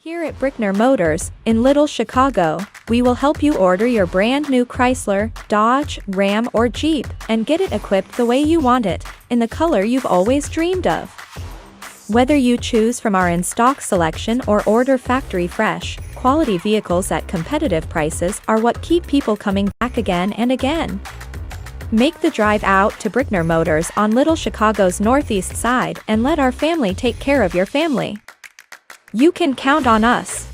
Here at Brickner Motors, in Little Chicago, we will help you order your brand new Chrysler, Dodge, Ram or Jeep, and get it equipped the way you want it, in the color you've always dreamed of. Whether you choose from our in-stock selection or order factory fresh, quality vehicles at competitive prices are what keep people coming back again and again. Make the drive out to Brickner Motors on Little Chicago's northeast side and let our family take care of your family. You can count on us.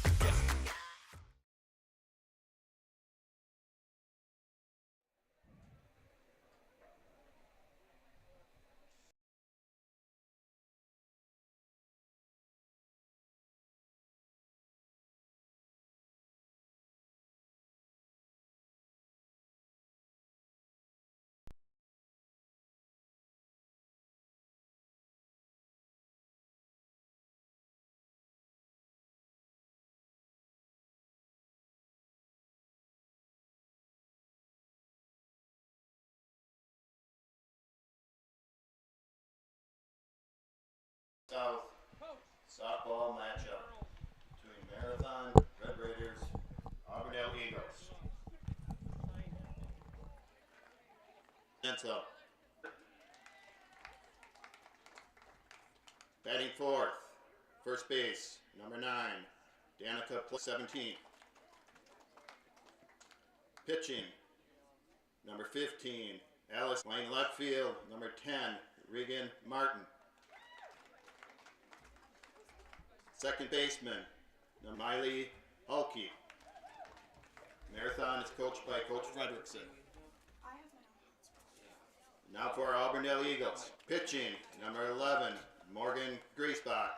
South softball matchup between Marathon Red Raiders, Auburndale Eagles. Denso. Batting fourth, first base, number 9, Danica plus 17. Pitching, number 15, Alice Lane left field, number 10, Regan Martin. Second baseman, Miley Hulke. Marathon is coached by Coach Fredrickson. Now for our Auburndale Eagles. Pitching, number 11, Morgan Griesbach.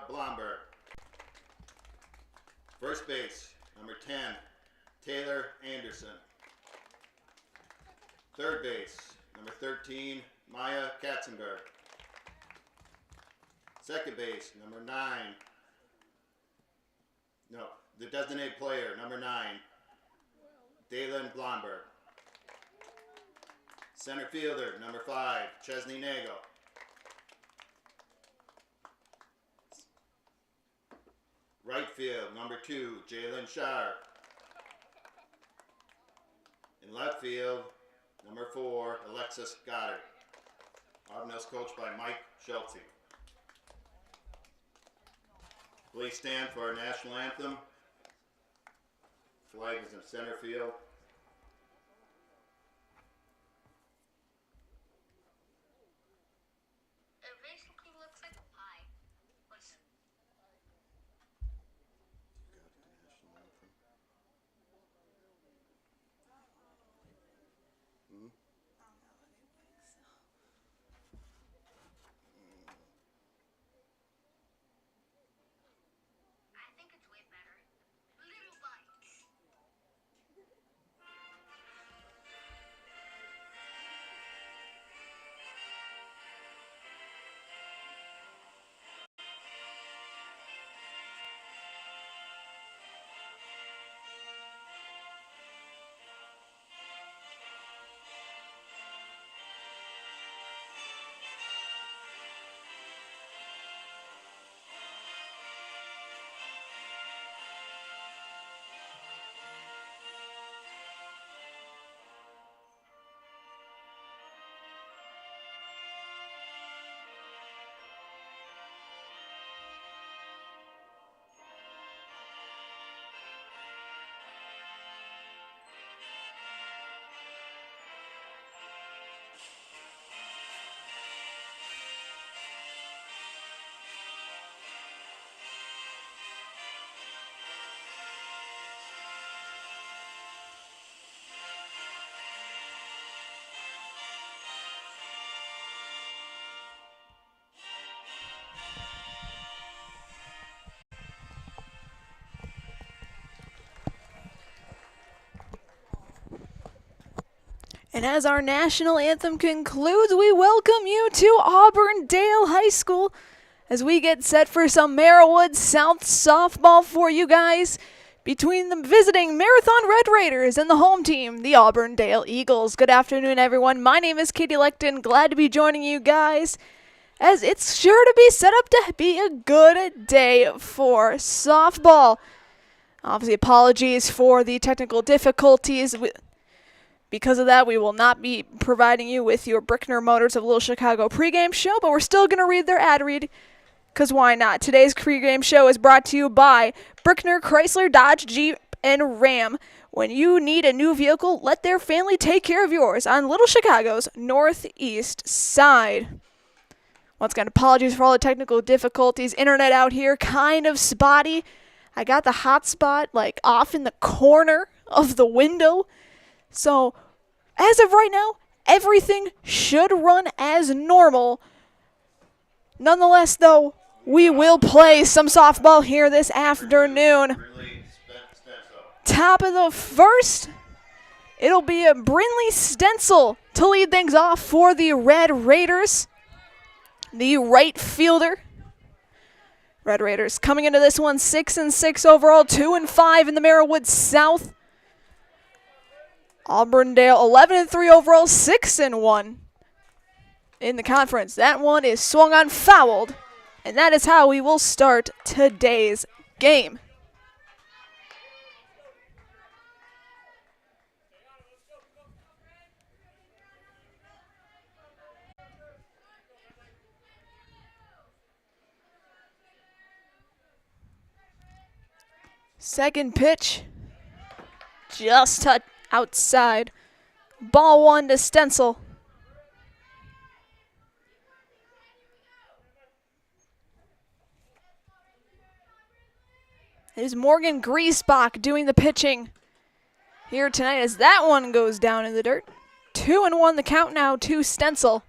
Blomberg. First base, number 10, Taylor Anderson. Third base, number 13, Maya Katzenberg. Second base, number 9. No, the designated player, number 9, Dalen Blomberg. Center fielder, number 5, Chesney Nagel. Right field, number 2, Jalen Sharp. In left field, number 4, Alexis Goddard. Auburndale's coached by Mike Schultze. Please stand for our national anthem. Flag is in center field. It basically looks like a pie. You got the national anthem? I think it's way better. Little bites. And as our national anthem concludes, we welcome you to Auburndale High School as we get set for some Merrillwood South softball for you guys between the visiting Marathon Red Raiders and the home team, the Auburndale Eagles. Good afternoon, everyone. My name is Katie Lecton. Glad to be joining you guys as it's sure to be set up to be a good day for softball. Obviously, apologies for the technical difficulties. Because of that, we will not be providing you with your Brickner Motors of Little Chicago pregame show, but we're still going to read their ad read, because why not? Today's pregame show is brought to you by Brickner, Chrysler, Dodge, Jeep, and Ram. When you need a new vehicle, let their family take care of yours on Little Chicago's northeast side. Once again, apologies for all the technical difficulties. Internet out here kind of spotty. I got the hotspot like off in the corner of the window. So, as of right now, everything should run as normal. Nonetheless, though, we will play some softball here this afternoon. Top of the first, it'll be a Brinley Stencil to lead things off for the Red Raiders, the right fielder. Red Raiders coming into this one 6-6 overall, 2-5 in the Merrillwood South. Auburndale 11-3 overall, 6-1 in the conference. That one is swung on fouled, and that is how we will start today's game. Second pitch, just outside. Ball one to Stencil. It is Morgan Griesbach doing the pitching here tonight as that one goes down in the dirt. 2-1 the count now to Stencil.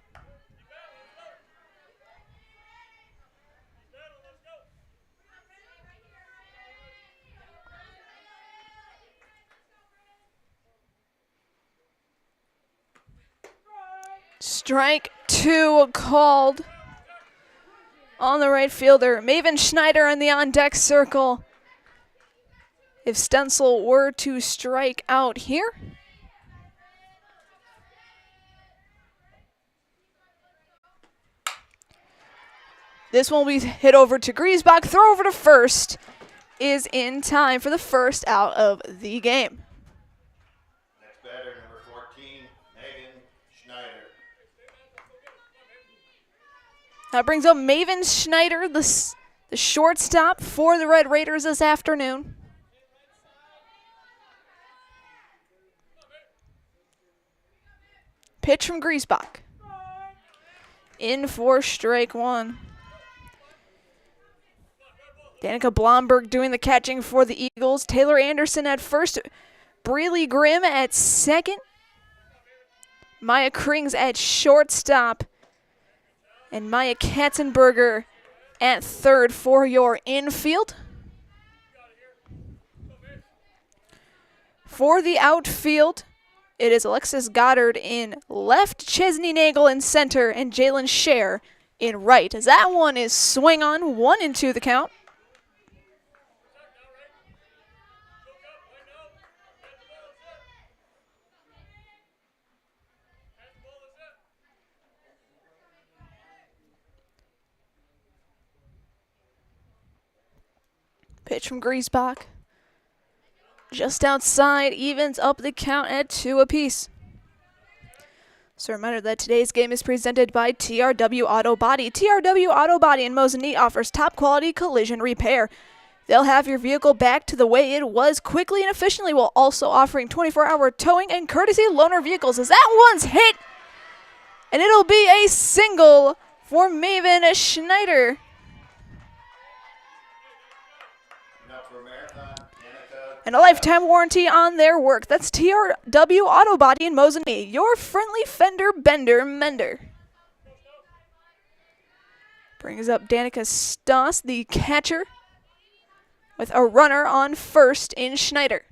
Strike two called on the right fielder. Maven Schneider in the on-deck circle. If Stencil were to strike out here, this one will be hit over to Griesbach. Throw over to first is in time for the first out of the game. Next batter, number 14, Megan Schneider. That brings up Maven Schneider, the shortstop for the Red Raiders this afternoon. Pitch from Griesbach. In for strike one. Danica Blomberg doing the catching for the Eagles. Taylor Anderson at first. Breely Grimm at second. Maya Krings at shortstop. And Maya Katzenberger at third for your infield. For the outfield, it is Alexis Goddard in left, Chesney Nagel in center, and Jalen Scher in right. As that one is swing on, 1-2 the count. Pitch from Griesbach. Just outside, evens up the count at 2 apiece. So a reminder that today's game is presented by TRW Auto Body. TRW Auto Body in Mosinee offers top quality collision repair. They'll have your vehicle back to the way it was quickly and efficiently, while also offering 24-hour towing and courtesy loaner vehicles. As that one's hit, and it'll be a single for Maven Schneider. And a lifetime warranty on their work. That's TRW Auto Body in Mosinee, your friendly fender bender mender. Brings up Danica Stoss, the catcher, with a runner on first in Schneider.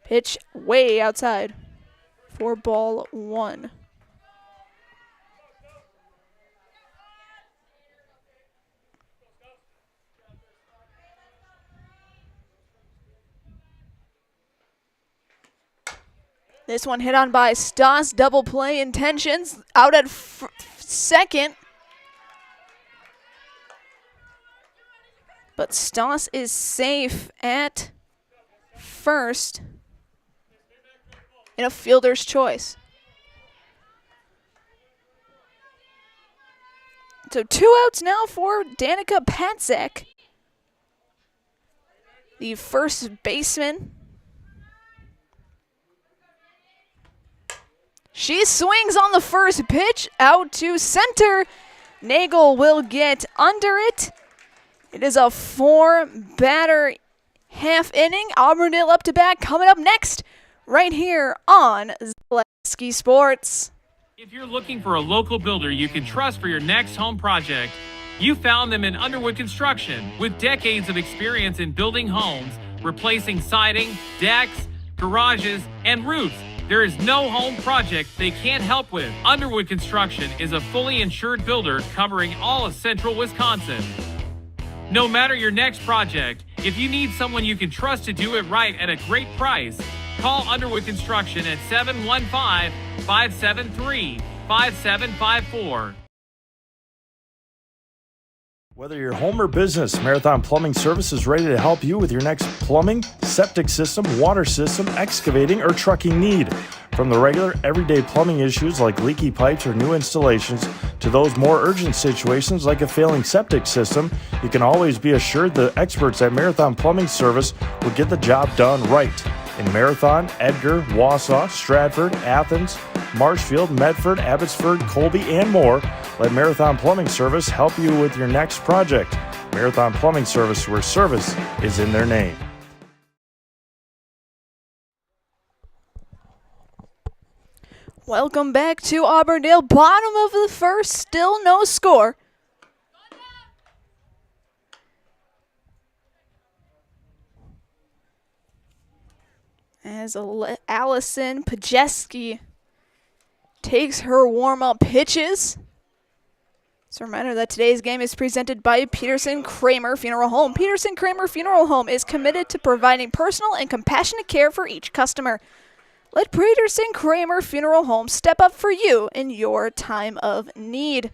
Pitch way outside for ball one. This one hit on by Stoss. Double play intentions. Out at second. But Stoss is safe at first in a fielder's choice. So 2 outs now for Danica Patzek, the first baseman. She swings on the first pitch, out to center. Nagel will get under it. It is a 4-batter half inning. Auburndale up to bat, coming up next, right here on Zaleski Sports. If you're looking for a local builder you can trust for your next home project, you found them in Underwood Construction. With decades of experience in building homes, replacing siding, decks, garages, and roofs, there is no home project they can't help with. Underwood Construction is a fully insured builder covering all of central Wisconsin. No matter your next project, if you need someone you can trust to do it right at a great price, call Underwood Construction at 715-573-5754. Whether you're home or business, Marathon Plumbing Service is ready to help you with your next plumbing, septic system, water system, excavating, or trucking need. From the regular, everyday plumbing issues like leaky pipes or new installations to those more urgent situations like a failing septic system, you can always be assured the experts at Marathon Plumbing Service will get the job done right. In Marathon, Edgar, Wausau, Stratford, Athens, Marshfield, Medford, Abbotsford, Colby, and more, let Marathon Plumbing Service help you with your next project. Marathon Plumbing Service, where service is in their name. Welcome back to Auburndale. Bottom of the first, still no score. As Allison Pajeski takes her warm-up pitches. So a reminder that today's game is presented by Peterson Kramer Funeral Home. Peterson Kramer Funeral Home is committed to providing personal and compassionate care for each customer. Let Peterson Kramer Funeral Home step up for you in your time of need.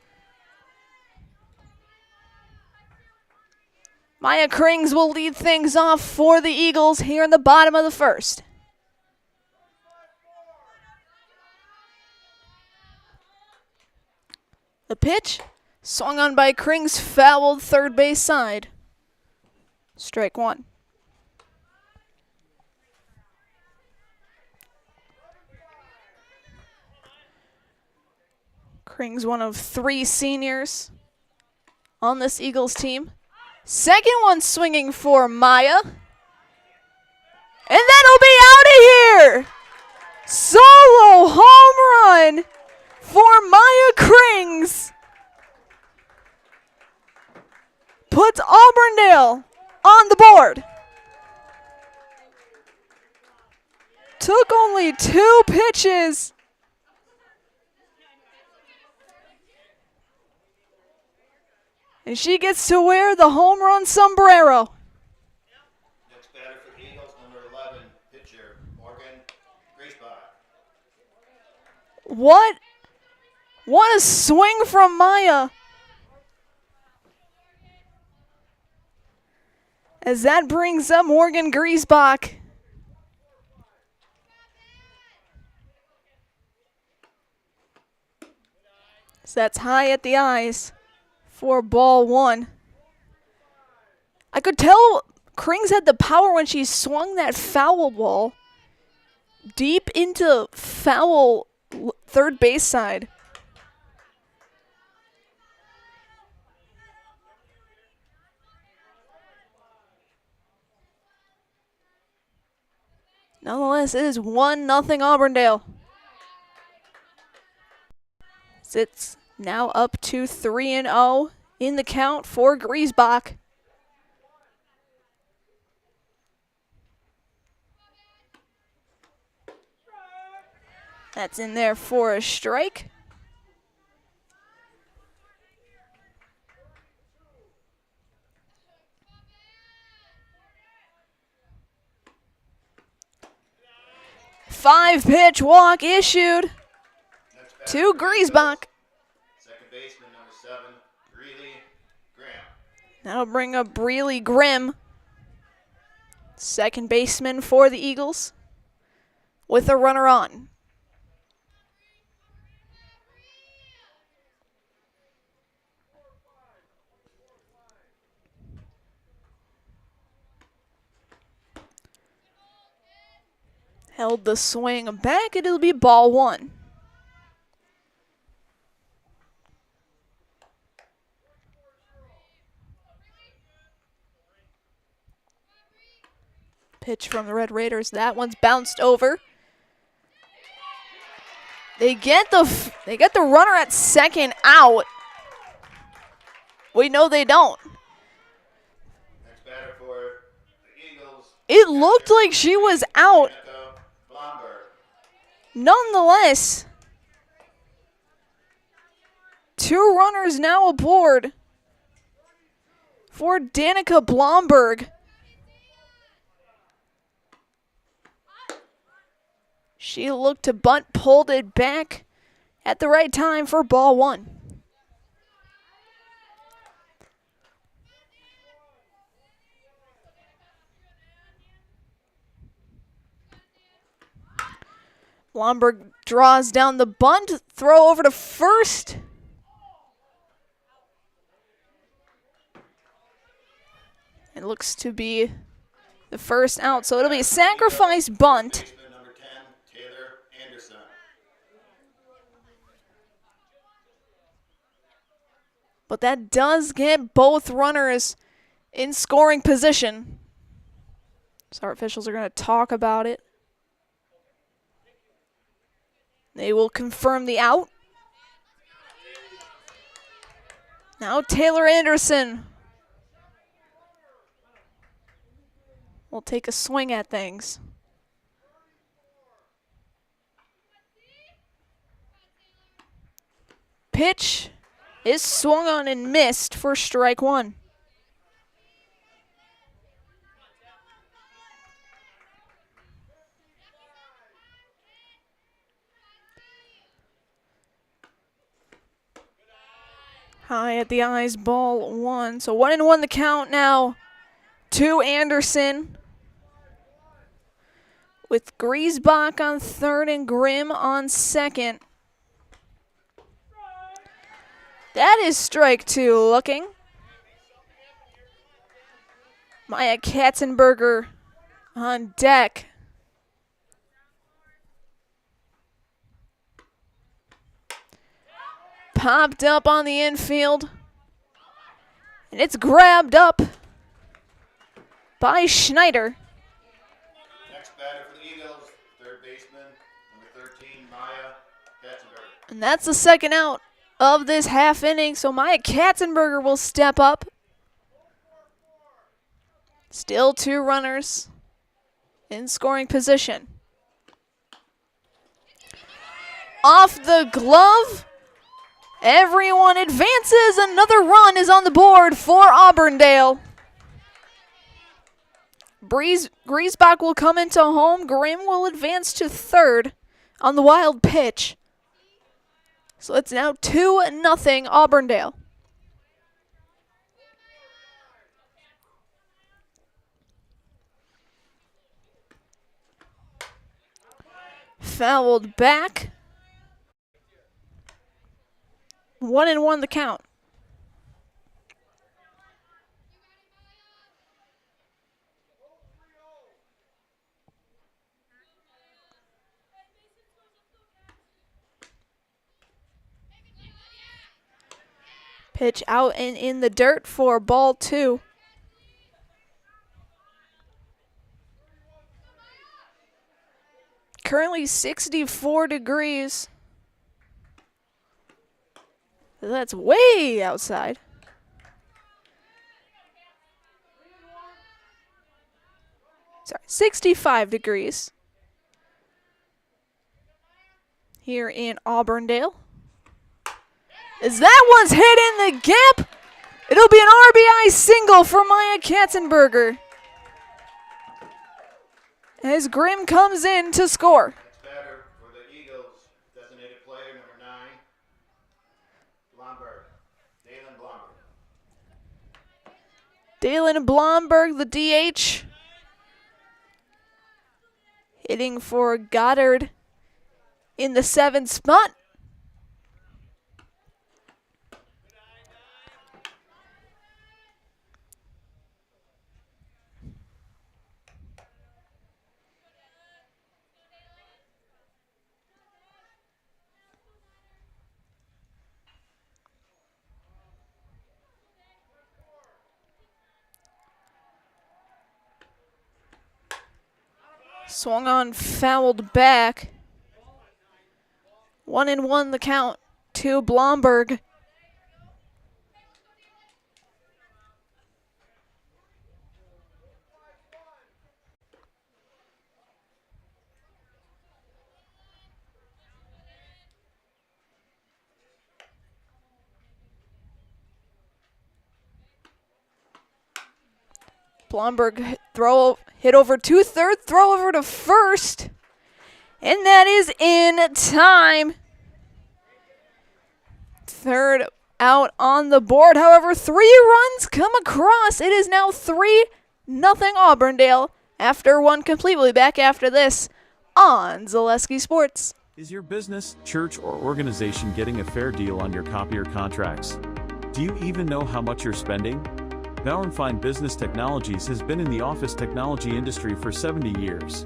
Maya Krings will lead things off for the Eagles here in the bottom of the first. The pitch, swung on by Krings, fouled third base side. Strike one. Krings, one of 3 seniors on this Eagles team. Second one swinging for Maya. And that'll be out of here! Solo home run for Maya Krings. Puts Auburndale on the board. Took only 2 pitches. And she gets to wear the home run sombrero. Next batter for the Eagles, number 11, pitcher Morgan Griesbach. What a swing from Maya. As that brings up Morgan Griesbach. So that's high at the eyes for ball one. I could tell Krings had the power when she swung that foul ball deep into foul third base side. Nonetheless, it is 1-0 Auburndale. It's now up to 3-0 in the count for Griesbach. That's in there for a strike. 5-pitch walk issued to Griesbach. Second baseman, number 7, Greeley Graham. That'll bring up Breely Grimm, second baseman for the Eagles, with a runner on. Held the swing back, and it'll be ball 1. Pitch from the Red Raiders. That one's bounced over. They get the runner at second out. We know they don't. Next batter for the Eagles. It looked like she was out. Danica Blomberg. Nonetheless, 2 runners now aboard for Danica Blomberg. She looked to bunt, pulled it back at the right time for ball 1. Blomberg draws down the bunt, throw over to first. It looks to be the first out, so it'll be a sacrifice bunt. Baseman, number 10, Taylor Anderson. But that does get both runners in scoring position. So our officials are going to talk about it. They will confirm the out. Now Taylor Anderson will take a swing at things. Pitch is swung on and missed for strike 1. High at the eyes, ball 1. So 1-1 the count now to Anderson, with Griesbach on third and Grimm on second. That is strike 2 looking. Maya Katzenberger on deck. Popped up on the infield, and it's grabbed up by Schneider. Next batter for the Eagles, third baseman, number 13, Maya Katzenberger. And that's the second out of this half inning, so Maya Katzenberger will step up. Still 2 runners in scoring position. Off the glove. Everyone advances. Another run is on the board for Auburndale. Griesbach will come into home. Grimm will advance to third on the wild pitch. So it's now 2-0 Auburndale. Fouled back. 1-1 the count. Pitch out and in the dirt for ball 2. Currently 64 degrees. That's way outside. Sorry, 65 degrees here in Auburndale. As that one's hit in the gap, it'll be an RBI single for Maya Katzenberger as Grimm comes in to score. Next Blomberg. Dalen Dalen Blomberg. Blomberg, the DH. Hitting for Goddard in the 7th spot. Swung on, fouled back. 1-1 the count to Blomberg. Blomberg hit over to third, throw over to first. And that is in time. Third out on the board. However, 3 runs come across. It is now 3-0 Auburndale after one complete. We'll be back after this on Zaleski Sports. Is your business, church, or organization getting a fair deal on your copier contracts? Do you even know how much you're spending? Bauernfeind Business Technologies has been in the office technology industry for 70 years.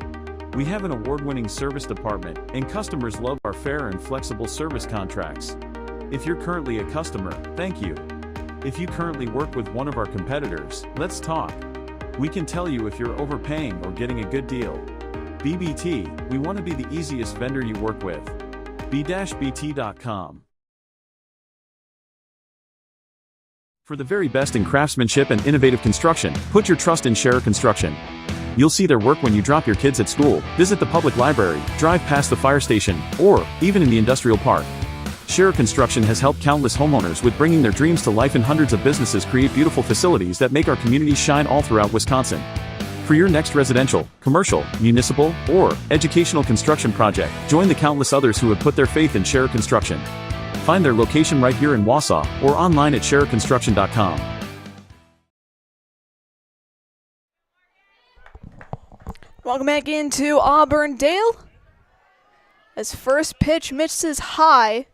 We have an award-winning service department, and customers love our fair and flexible service contracts. If you're currently a customer, thank you. If you currently work with one of our competitors, let's talk. We can tell you if you're overpaying or getting a good deal. BBT, we want to be the easiest vendor you work with. b-bt.com. For the very best in craftsmanship and innovative construction, put your trust in Scherer Construction. You'll see their work when you drop your kids at school, visit the public library, drive past the fire station, or even in the industrial park. Scherer Construction has helped countless homeowners with bringing their dreams to life, and hundreds of businesses create beautiful facilities that make our communities shine all throughout Wisconsin. For your next residential, commercial, municipal, or educational construction project, join the countless others who have put their faith in Scherer Construction. Find their location right here in Wausau or online at schererconstruction.com. Welcome back into Auburndale. As first pitch misses high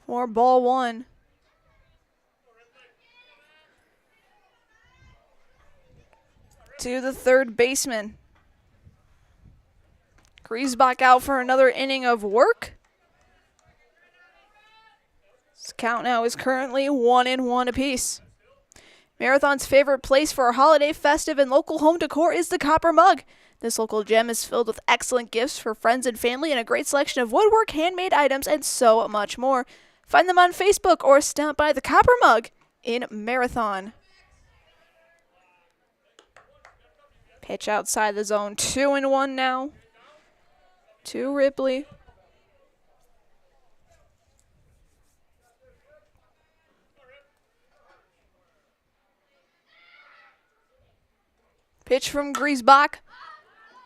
for ball 1. To the third baseman. Griesbach out for another inning of work. This count now is currently 1-1 apiece. Marathon's favorite place for holiday, festive, and local home decor is the Copper Mug. This local gem is filled with excellent gifts for friends and family and a great selection of woodwork, handmade items, and so much more. Find them on Facebook or stop by the Copper Mug in Marathon. Pitch outside the zone, 2-1 now to Ripley. Pitch from Griesbach.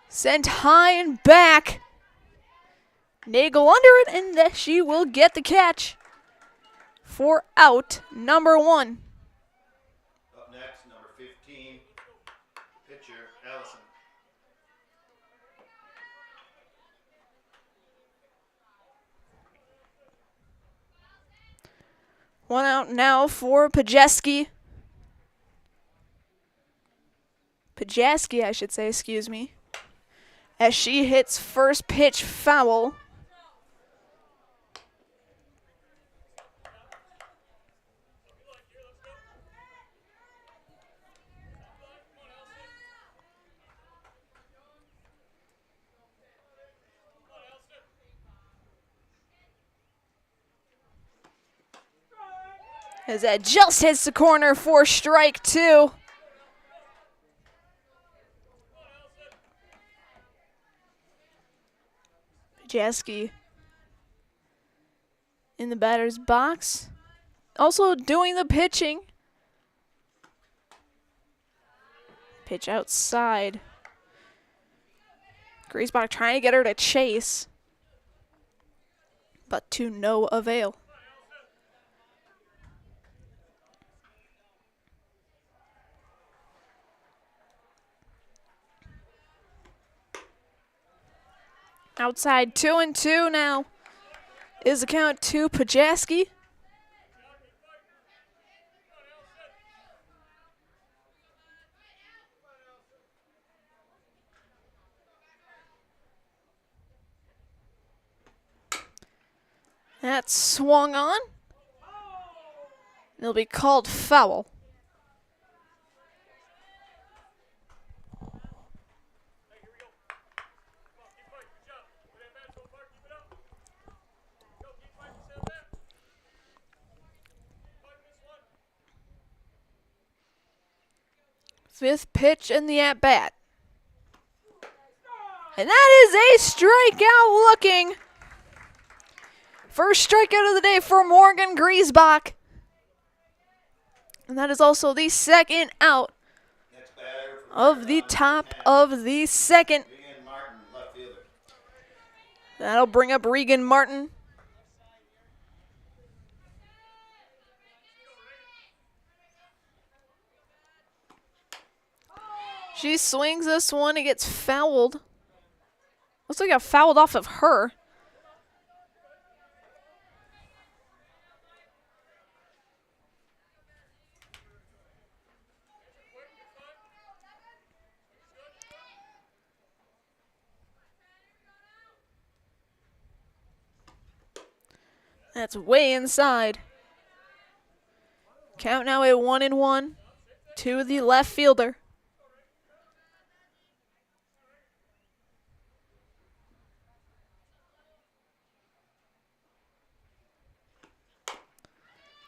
Sent high and back. Nagel under it, and that she will get the catch for out number 1. Up next, number 15, pitcher Allison. One out now for Pajeski. Pajaski, I should say, excuse me. As she hits first pitch foul. As that just hits the corner for strike 2. Pajeski in the batter's box. Also doing the pitching. Pitch outside. Griesbach trying to get her to chase. but to no avail. Outside 2-2 now is the count to Pajaski. That's swung on. It'll be called foul. Fifth pitch in the at-bat. And that is a strikeout looking. First strikeout of the day for Morgan Griesbach. And that is also the second out of the top of the second. Regan Martin, left fielder. That'll bring up Regan Martin. She swings this one. It gets fouled. Looks like it got fouled off of her. That's way inside. Count now at 1-1 to the left fielder.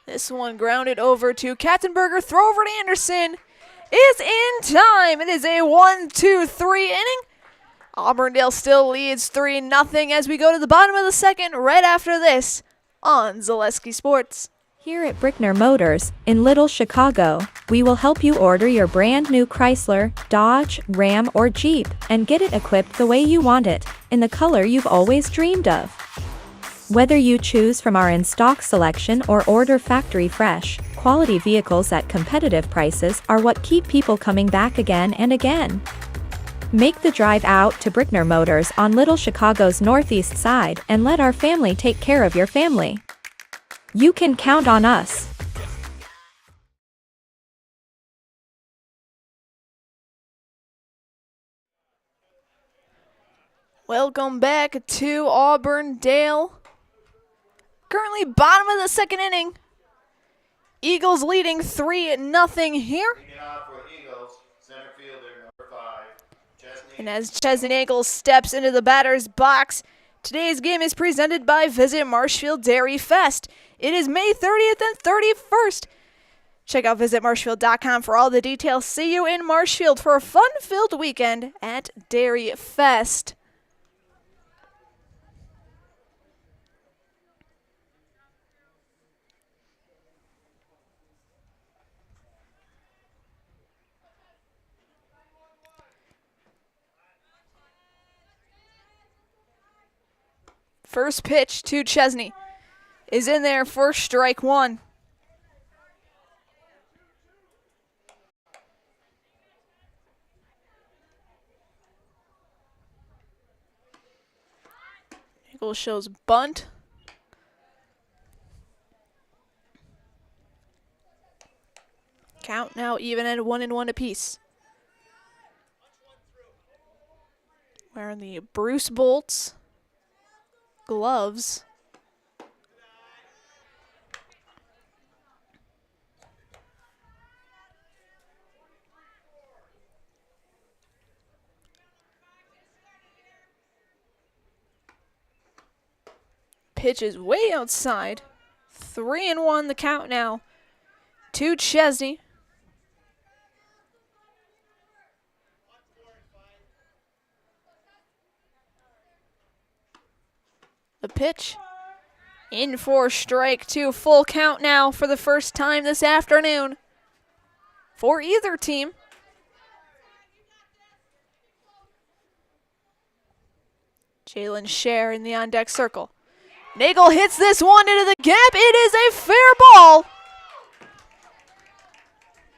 This one grounded over to Katzenberger. Throw over to Anderson is in time. It is a 1-2-3 inning. Auburndale still leads 3-0 as we go to the bottom of the second right after this on Zaleski Sports. Here at Brickner Motors, in Little Chicago, we will help you order your brand new Chrysler, Dodge, Ram, or Jeep and get it equipped the way you want it, in the color you've always dreamed of. Whether you choose from our in-stock selection or order factory fresh, quality vehicles at competitive prices are what keep people coming back again and again. Make the drive out to Brickner Motors on Little Chicago's northeast side and let our family take care of your family. You can count on us. Welcome back to Auburndale. Currently bottom of the second inning. Eagles leading 3-0 here. Leading off for the Eagles, center fielder number 5, Chesney. And as Chesney Eagles steps into the batter's box, today's game is presented by Visit Marshfield Dairy Fest. It is May 30th and 31st. Check out visitmarshfield.com for all the details. See you in Marshfield for a fun-filled weekend at Dairy Fest. First pitch to Chesney is in there for strike one. Eagle shows bunt. Count now even at 1-1 apiece. Wearing the Bruce Bolts gloves. Pitch is way outside. 3-1 the count now to Chesney. The pitch in for strike two. Full count now for the first time this afternoon for either team. Jalen Scher in the on-deck circle. Nagel hits this one into the gap. It is a fair ball.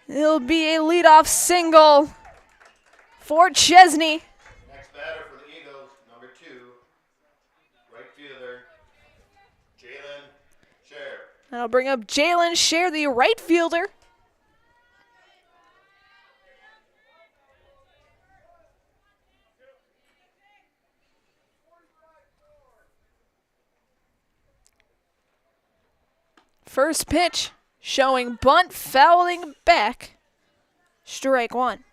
It'll be a leadoff single for Chesney. Next batter for the Eagles, number 2, right fielder, Jalen Scher. That'll bring up Jalen Scher, the right fielder. First pitch showing bunt fouling back. Strike one.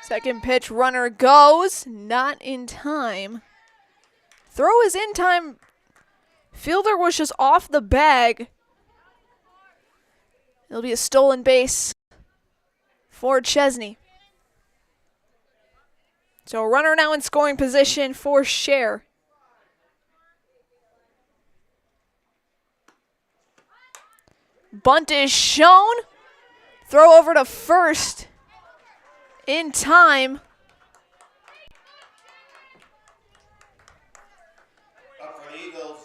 Second pitch, runner goes, not in time. Throw is in time. Fielder was just off the bag. It'll be a stolen base for Chesney. So a runner now in scoring position for Scher. Bunt is shown. Throw over to first. In time. Up for the Eagles,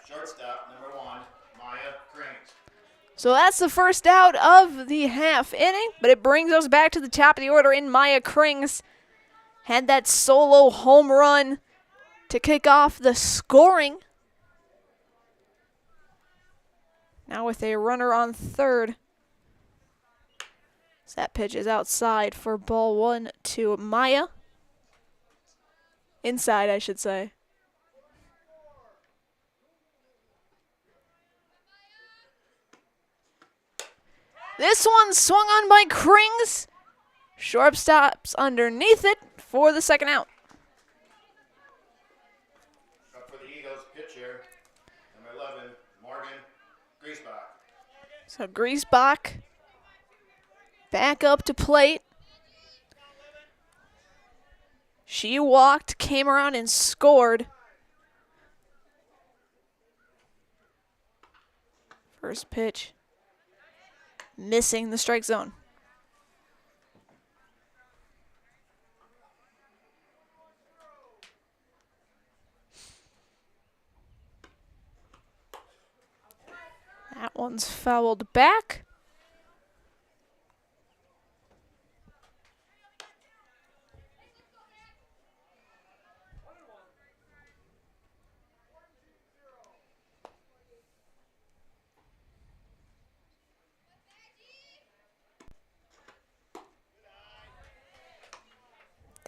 shortstop, number 1, Maya Krings. So that's the first out of the half inning, but it brings us back to the top of the order in Maya Krings. Had that solo home run to kick off the scoring. Now with a runner on third. That pitch is outside for ball 1 to Maya. Inside, I should say. This one swung on by Krings. Shortstop's underneath it for the second out. Up for the Eagles, pitcher, number 11, Morgan Griesbach. So Griesbach back up to plate. She walked, came around, and scored. First pitch, missing the strike zone. That one's fouled back.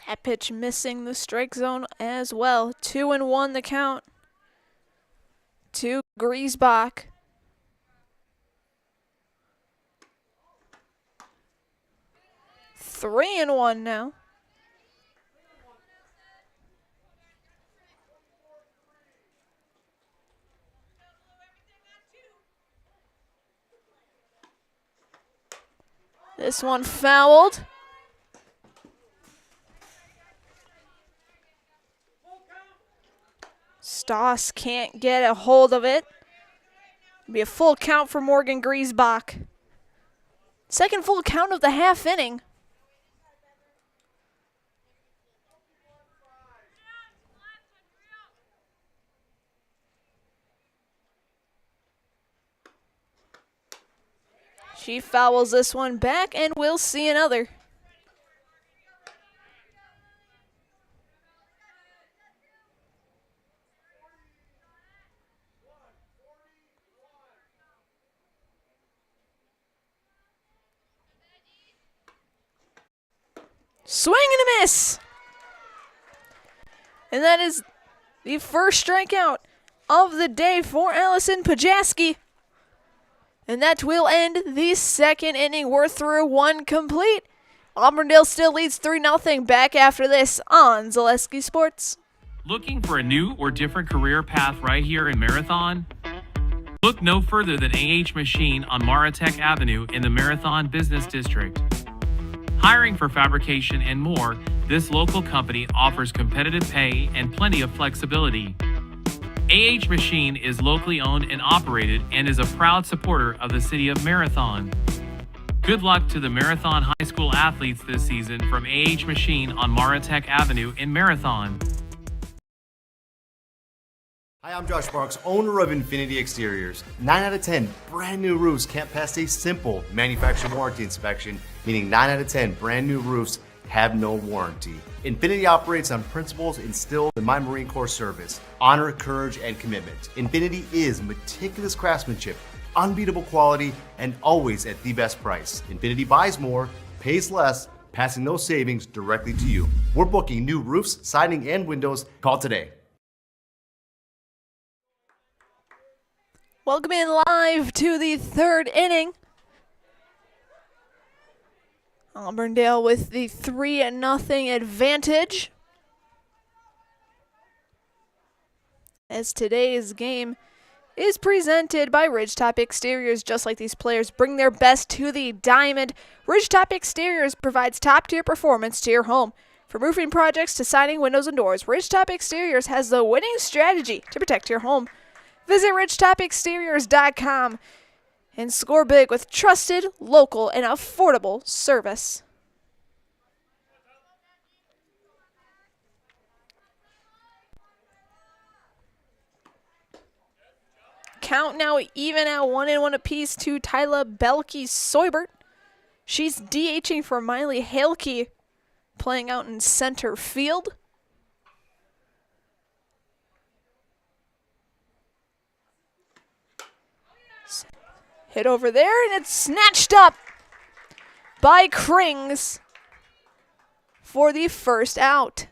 That pitch missing the strike zone as well. 2-1 the count to Griesbach. 3-1 now. This one fouled. Stoss can't get a hold of it. It'll be a full count for Morgan Griesbach. Second full count of the half inning. She fouls this one back, and we'll see another. Swing and a miss. And that is the first strikeout of the day for Allison Pajaski. And that will end the second inning. We're through one complete. Auburndale still leads 3-0. Back after this on Zaleski Sports. Looking for a new or different career path right here in Marathon? Look no further than AH Machine on Maratech Avenue in the Marathon Business District. hiring for fabrication, and more, this local company offers competitive pay and plenty of flexibility. AH Machine is locally owned and operated and is a proud supporter of the city of Marathon. Good luck to the Marathon High School athletes this season from AH Machine on Maratech Avenue in Marathon. Hi, I'm Josh Marks, owner of Infinity Exteriors. 9 out of 10 brand new roofs can't pass a simple manufacturer warranty inspection, meaning 9 out of 10 brand new roofs have no warranty. Infinity operates on principles instilled in my Marine Corps service: honor, courage, and commitment. Infinity is meticulous craftsmanship, unbeatable quality, and always at the best price. Infinity buys more, pays less, passing those savings directly to you. We're booking new roofs, siding, and windows. Call today. Welcome in live to the third inning. Auburndale with the 3-0 advantage. As today's game is presented by Ridgetop Exteriors. Just like these players bring their best to the diamond, Ridgetop Exteriors provides top-tier performance to your home. From roofing projects to siding, windows, and doors, Ridgetop Exteriors has the winning strategy to protect your home. Visit ridgetopexteriors.com and score big with trusted, local, and affordable service. Count now even at 1-1 apiece to Tyla Belke-Soibert. She's DHing for Miley Halke, playing out in center field. Hit over there, and it's snatched up by Krings for the first out.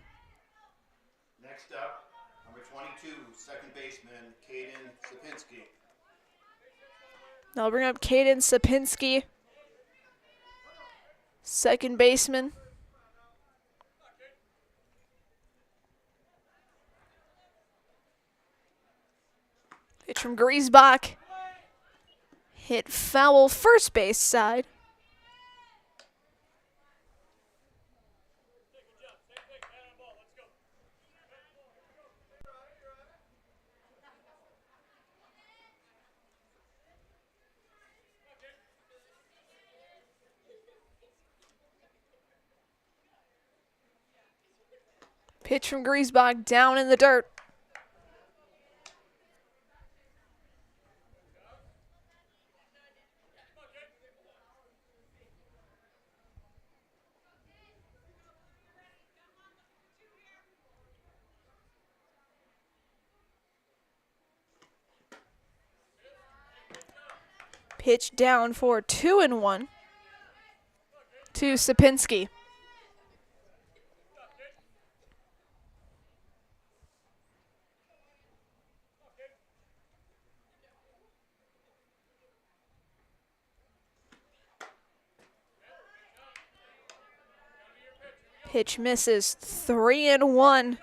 Next up, number 22, second baseman, Caden Sapinski. Now I'll bring up Caden Sapinski, second baseman. Pitch from Griesbach. Hit foul first base side. Pitch from Griesbach down in the dirt. Pitch down for 2-1 to Sapinski. Pitch misses, 3-1.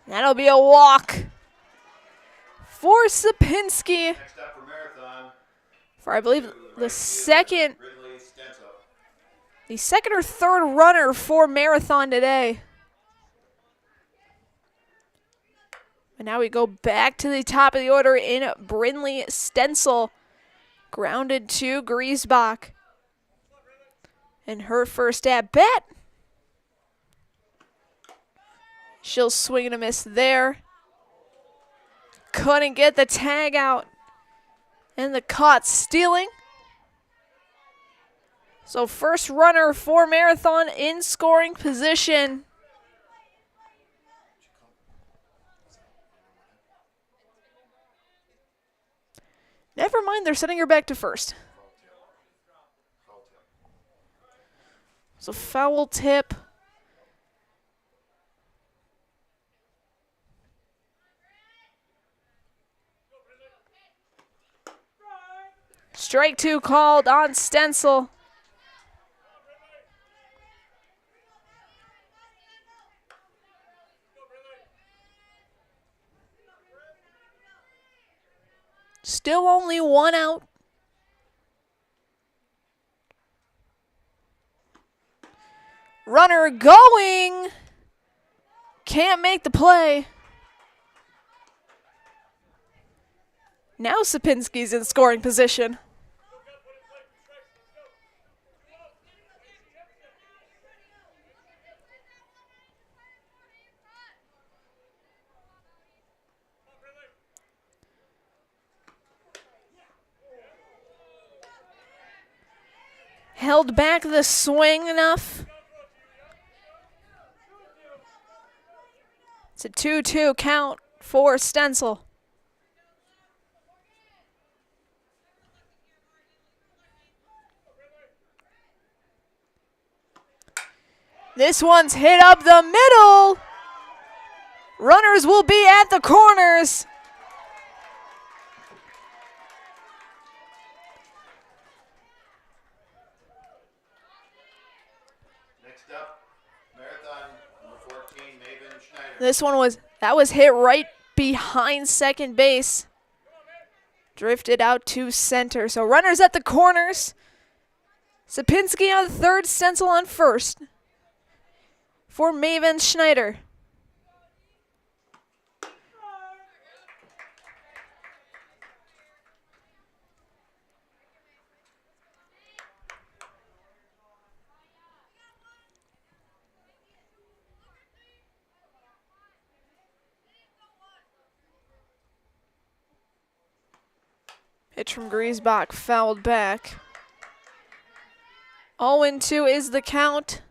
That'll be a walk for Sapinski. Next up for Marathon, For I believe the second Ridley Stencil. or third runner for Marathon today. And now we go back to the top of the order in Brinley Stencil. Grounded to Griesbach. And her first at bat. She'll swing and a miss there. Couldn't get the tag out. And the caught stealing. So first runner for Marathon in scoring position. Never mind, they're sending her back to first. So foul tip. Strike two called on Stencil. Still only one out. Runner going. Can't make the play. Now Sapinski's in scoring position. Held back the swing enough. It's a 2-2 count for Stencil. This one's hit up the middle. Runners will be at the corners. Next up, Marathon number 14, Maven Schneider. This one was hit right behind second base. Drifted out to center. So runners at the corners. Sapinski on third, Stencil on first. For Maven Schneider. Pitch from Griesbach fouled back. 0-2 is the count.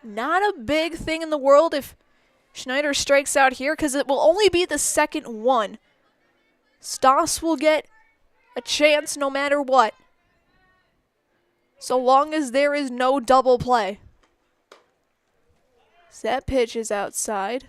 Not a big thing in the world if Schneider strikes out here because it will only be the second one. Stoss will get a chance no matter what, so long as there is no double play. So that pitch is outside.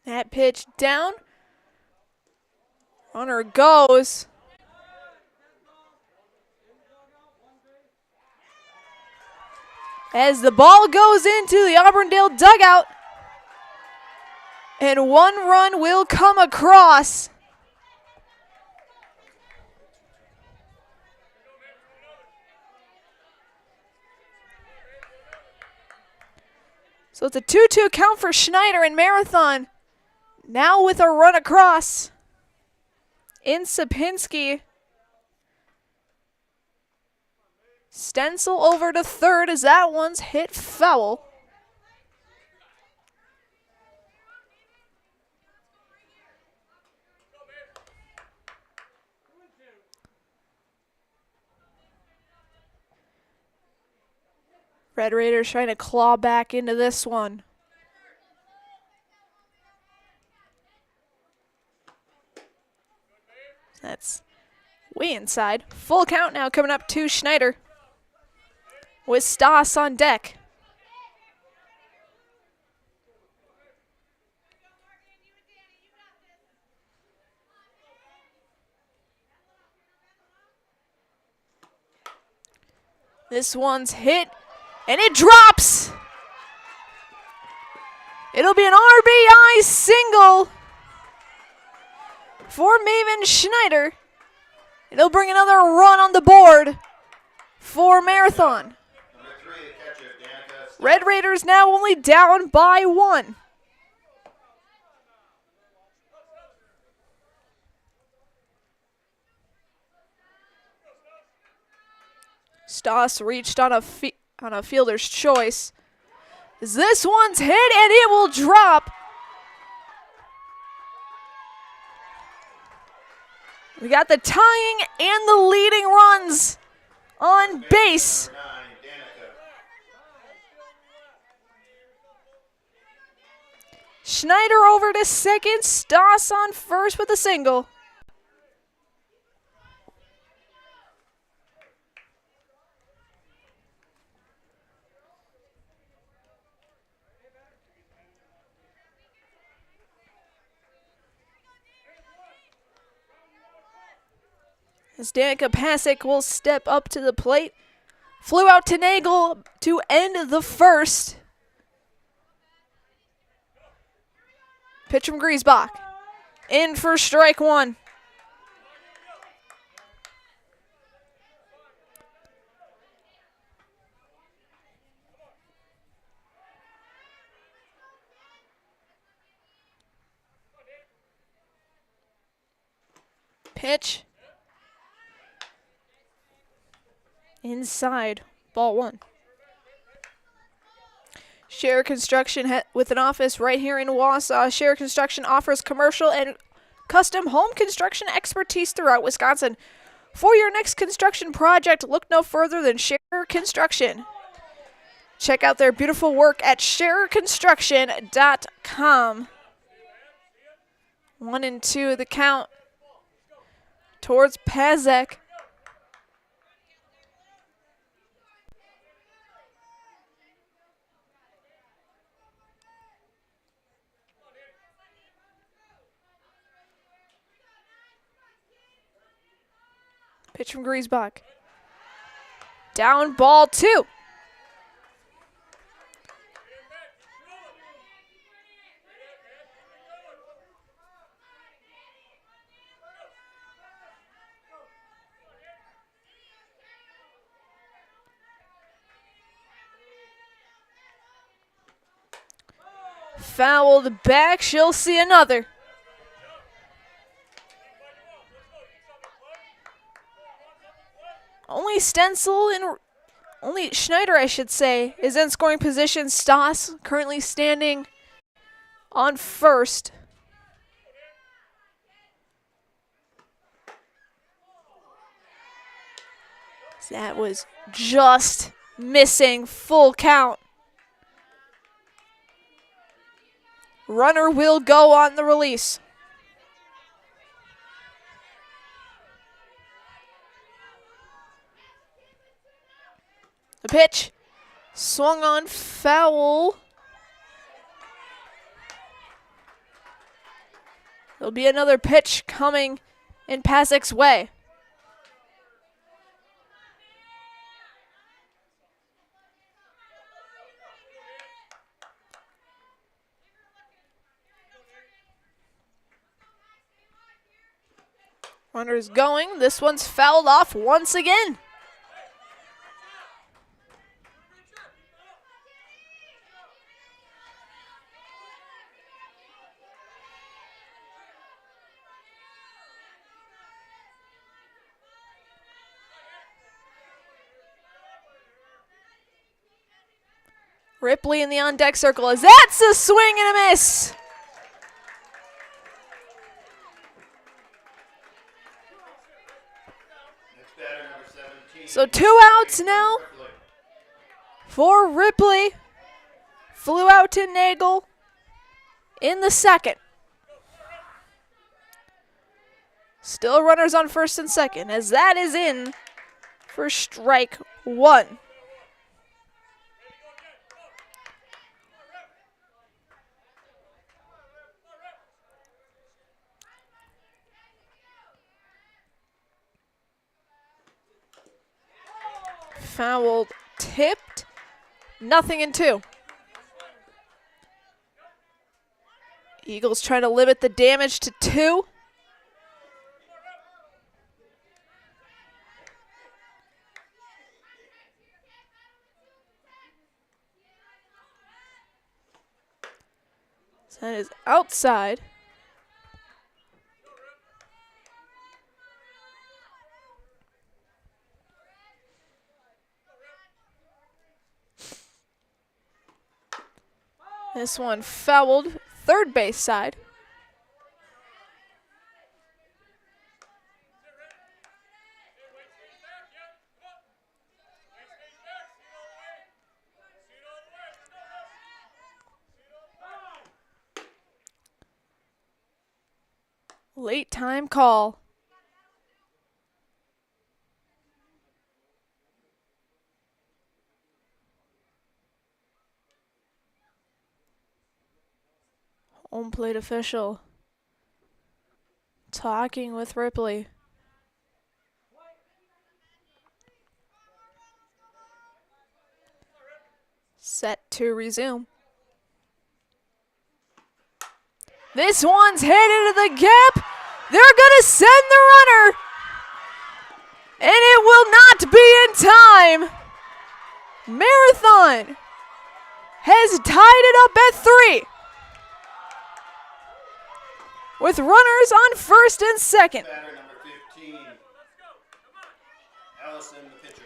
That pitch down. Runner goes. As the ball goes into the Auburndale dugout. And one run will come across. So it's a 2-2 count for Schneider and Marathon. Now with a run across in Sapinski. Stencil over to third as that one's hit foul. Red Raiders trying to claw back into this one. That's way inside. Full count now coming up to Schneider with Stoss on deck. This one's hit and it drops. It'll be an RBI single for Maven Schneider. It'll bring another run on the board for Marathon. Number 3, the catcher, Danica. Red Raiders now only down by 1. Stoss reached on a fielder's choice. This one's hit and it will drop. We got the tying and the leading runs on base. Number 9, Danica. Schneider over to second, Stoss on first with a single. As Danica Pasick will step up to the plate. Flew out to Nagel to end the first. Pitch from Griesbach. In for strike one. Pitch. Inside. Ball one. Share Construction with an office right here in Wausau. Share Construction offers commercial and custom home construction expertise throughout Wisconsin. For your next construction project, look no further than Share Construction. Check out their beautiful work at shareconstruction.com. 1-2 the count towards Pazek. Pitch from Griesbach. Down ball two. Fouled back. She'll see another. Only Schneider, I should say, is in scoring position. Stoss currently standing on first. That was just missing. Full count. Runner will go on the release. The pitch swung on, foul. There'll be another pitch coming in Pasek's way. Runner's going. This one's fouled off once again. Ripley in the on-deck circle as that's a swing and a miss. Next batter, number 17. So 2 outs now for Ripley. Flew out to Nagel in the second. Still runners on first and second as that is in for strike one. Fouled, tipped, 0-2. Eagles trying to limit the damage to 2. So that is outside. This one fouled, third base side. Late time call. Home plate official talking with Ripley. Set to resume. This one's headed to the gap. They're going to send the runner. And it will not be in time. Marathon has tied it up at 3. With runners on first and second. Batter number 15. Allison, the pitcher.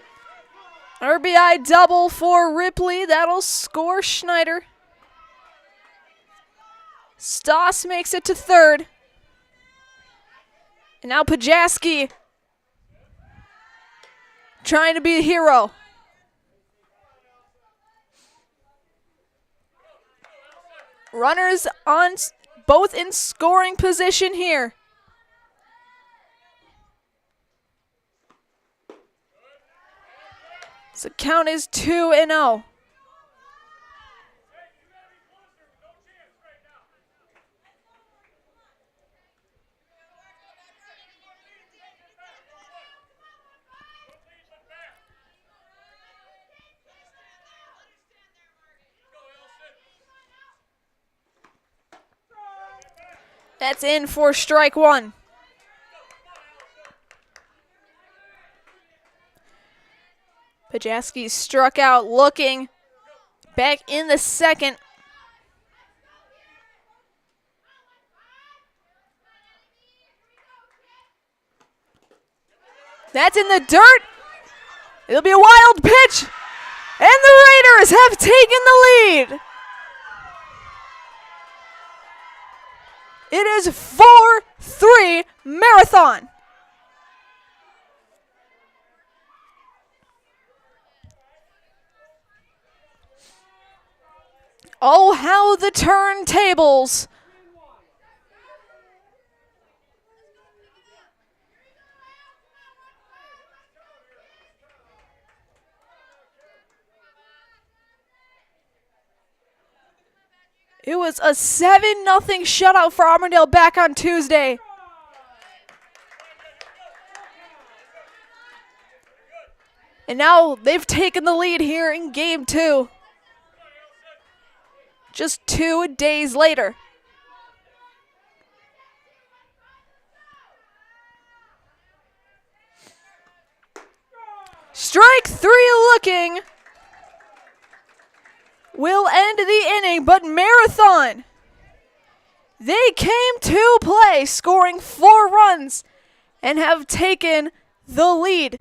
RBI double for Ripley. That'll score Schneider. Stoss makes it to third. And now Pajaski trying to be a hero. Runners on both in scoring position here. So count is 2-0. That's in for strike one. Pajaski struck out looking back in the second. That's in the dirt. It'll be a wild pitch. And the Raiders have taken the lead. It is 4-3 Marathon. Oh, how the turntables. It was a 7-0 shutout for Auburndale back on Tuesday. And now they've taken the lead here in game 2. Just 2 days later. Strike 3 looking. Will end the inning, but Marathon, they came to play, scoring 4 runs and have taken the lead.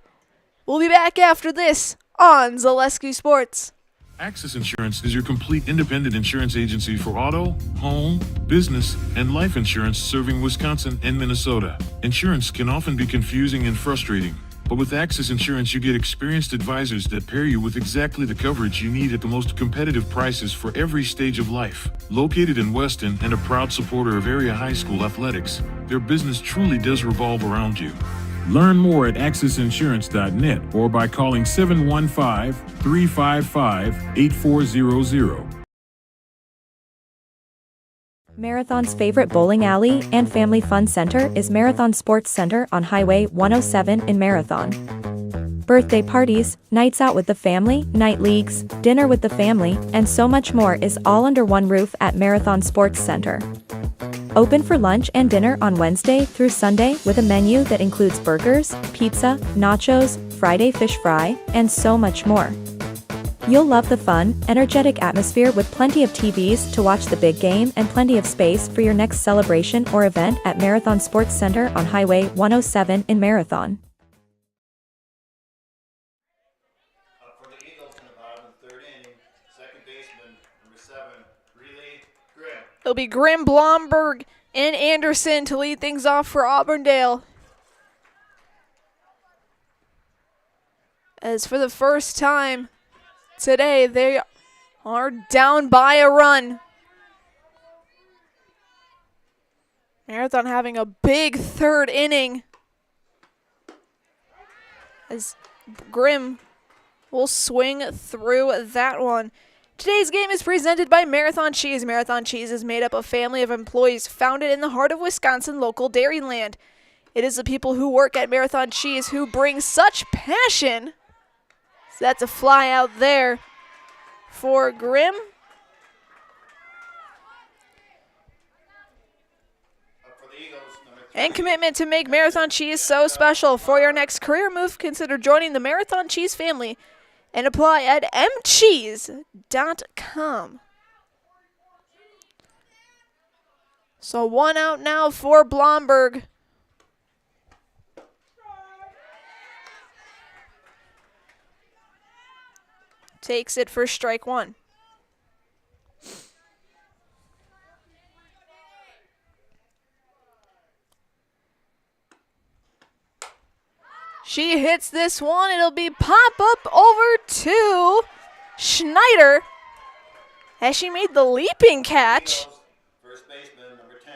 We'll be back after this on Zaleski Sports. Access Insurance is your complete independent insurance agency for auto, home, business, and life insurance serving Wisconsin and Minnesota. Insurance can often be confusing and frustrating, but with Access Insurance you get experienced advisors that pair you with exactly the coverage you need at the most competitive prices for every stage of life. Located in Weston and a proud supporter of area high school athletics, their business truly does revolve around you. Learn more at accessinsurance.net or by calling 715-355-8400. Marathon's favorite bowling alley and family fun center is Marathon Sports Center on Highway 107 in Marathon. Birthday parties, nights out with the family, night leagues, dinner with the family, and so much more is all under one roof at Marathon Sports Center. Open for lunch and dinner on Wednesday through Sunday with a menu that includes burgers, pizza, nachos, Friday fish fry, and so much more. You'll love the fun, energetic atmosphere with plenty of TVs to watch the big game and plenty of space for your next celebration or event at Marathon Sports Center on Highway 107 in Marathon. Up for the Eagles in the bottom of the 3rd inning. Second baseman, number 7, Relay Grimm. It'll be Grimm, Blomberg, and Anderson to lead things off for Auburndale. As for the first time today, they are down by a run. Marathon having a big 3rd inning. As Grimm will swing through that one. Today's game is presented by Marathon Cheese. Marathon Cheese is made up of a family of employees founded in the heart of Wisconsin local Dairyland. It is the people who work at Marathon Cheese who bring such passion. So that's a fly out there for Grimm. Up for the Eagles, number 3. And commitment to make Marathon Cheese so special. For your next career move, consider joining the Marathon Cheese family and apply at mcheese.com. So 1 out now for Blomberg. Takes it for strike 1. She hits this one. It'll be pop up over to Schneider as she made the leaping catch. Eagles, first baseman, number 10,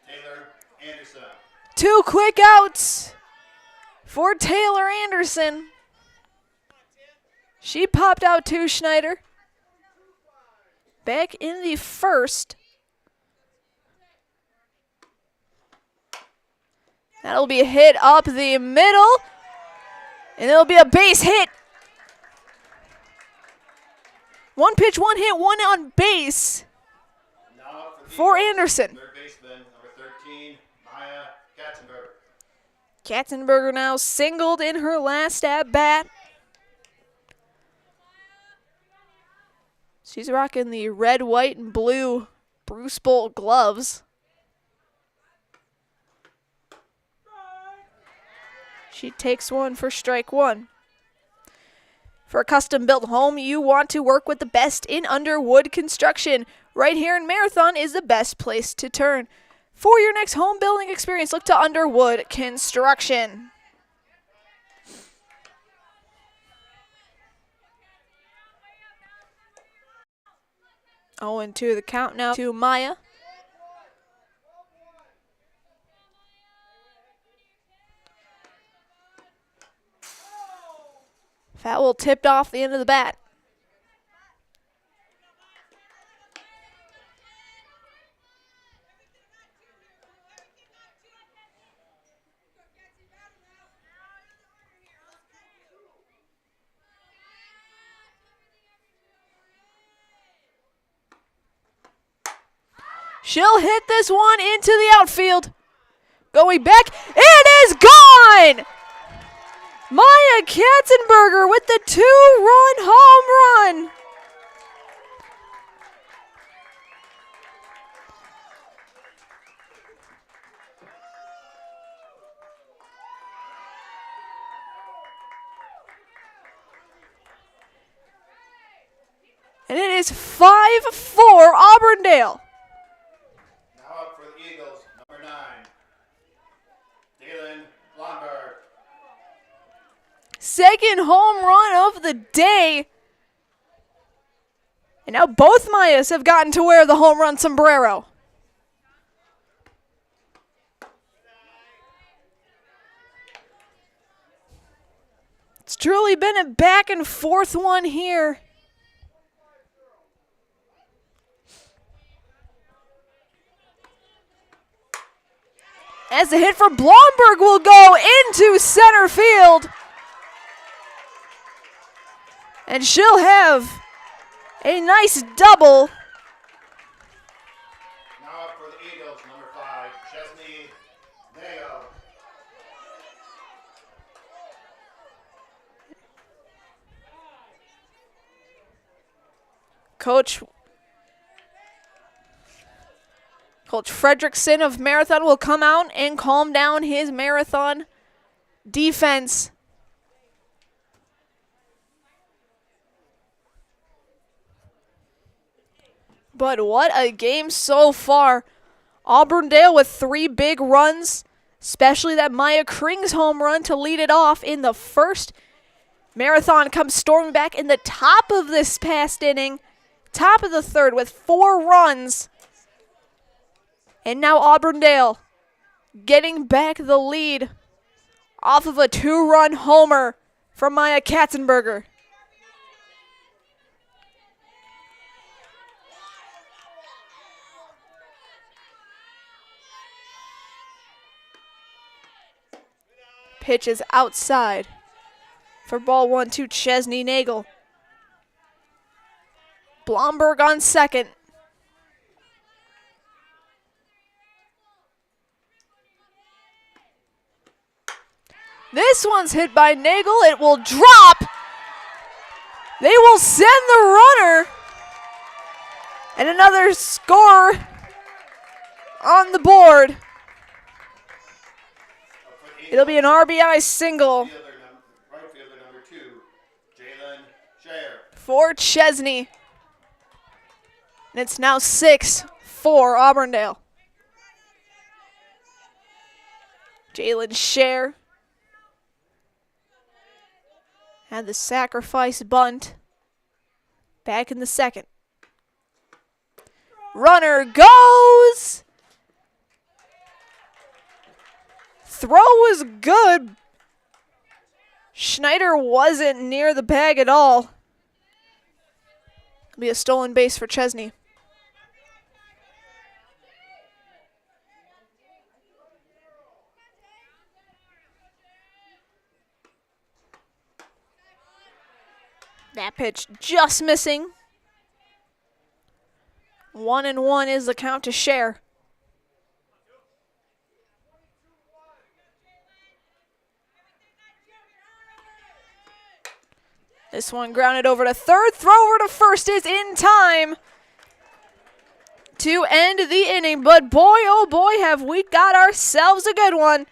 Taylor Anderson. 2 quick outs for Taylor Anderson. She popped out to Schneider. Back in the first. That'll be a hit up the middle. And it'll be a base hit. 1 pitch, 1 hit, 1 on base Now up for the for Eagles, Anderson. third baseman, number 13, Maya Katzenberg. Katzenberger now singled in her last at bat. She's rocking the red, white, and blue Bruce Bolt gloves. She takes one for strike 1. For a custom-built home, you want to work with the best in Underwood construction. Right here in Marathon is the best place to turn. For your next home building experience, look to Underwood Construction. Oh, and 2 the count now to Maya. Foul tipped off the end of the bat. She'll hit this one into the outfield. Going back, it is gone! Maya Katzenberger with the 2-run home run. And it is 5-4 Auburndale. Now up for the Eagles, number 9, Dalen Blomberg. Second home run of the day. And now both Mayas have gotten to wear the home run sombrero. It's truly been a back and forth one here. As the hit for Blomberg will go into center field. And she'll have a nice double. Now up for the Eagles, number 5, Chesney Nayo. Coach Fredrickson of Marathon will come out and calm down his Marathon defense. But what a game so far. Auburndale with 3 big runs, especially that Maya Kring's home run to lead it off in the first. Marathon comes storming back in the top of this past inning, top of the third with 4 runs. And now Auburndale getting back the lead off of a 2-run homer from Maya Katzenberger. Pitch is outside for ball 1 to Chesney Nagel. Blomberg on second. This one's hit by Nagel. It will drop. They will send the runner. And another score on the board. It'll be an RBI single Right fielder number 2, Jalen Share. for Chesney. And it's now 6-4 Auburndale. Jalen Share had the sacrifice bunt. Back in the second. Runner goes. Throw was good. Schneider wasn't near the bag at all. It'll be a stolen base for Chesney. That pitch just missing. 1-1 is the count to Share. This one grounded over to third. Throw over to first is in time to end the inning. But boy, oh boy, have we got ourselves a good one.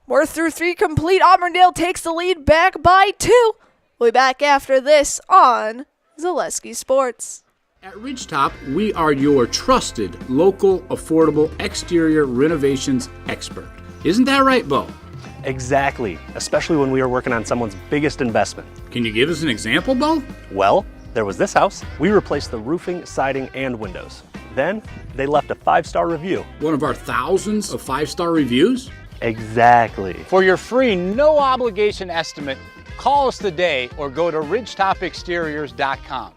We're through 3 complete. Auburndale takes the lead back by 2. We'll be back after this on Zaleski Sports. At Ridgetop, we are your trusted, local, affordable exterior renovations expert. Isn't that right, Bo? Exactly, especially when we are working on someone's biggest investment. Can you give us an example, Bo? Well, there was this house. We replaced the roofing, siding, and windows. Then they left a 5-star review. One of our thousands of 5-star reviews? Exactly. For your free, no obligation estimate, call us today or go to ridgetopexteriors.com.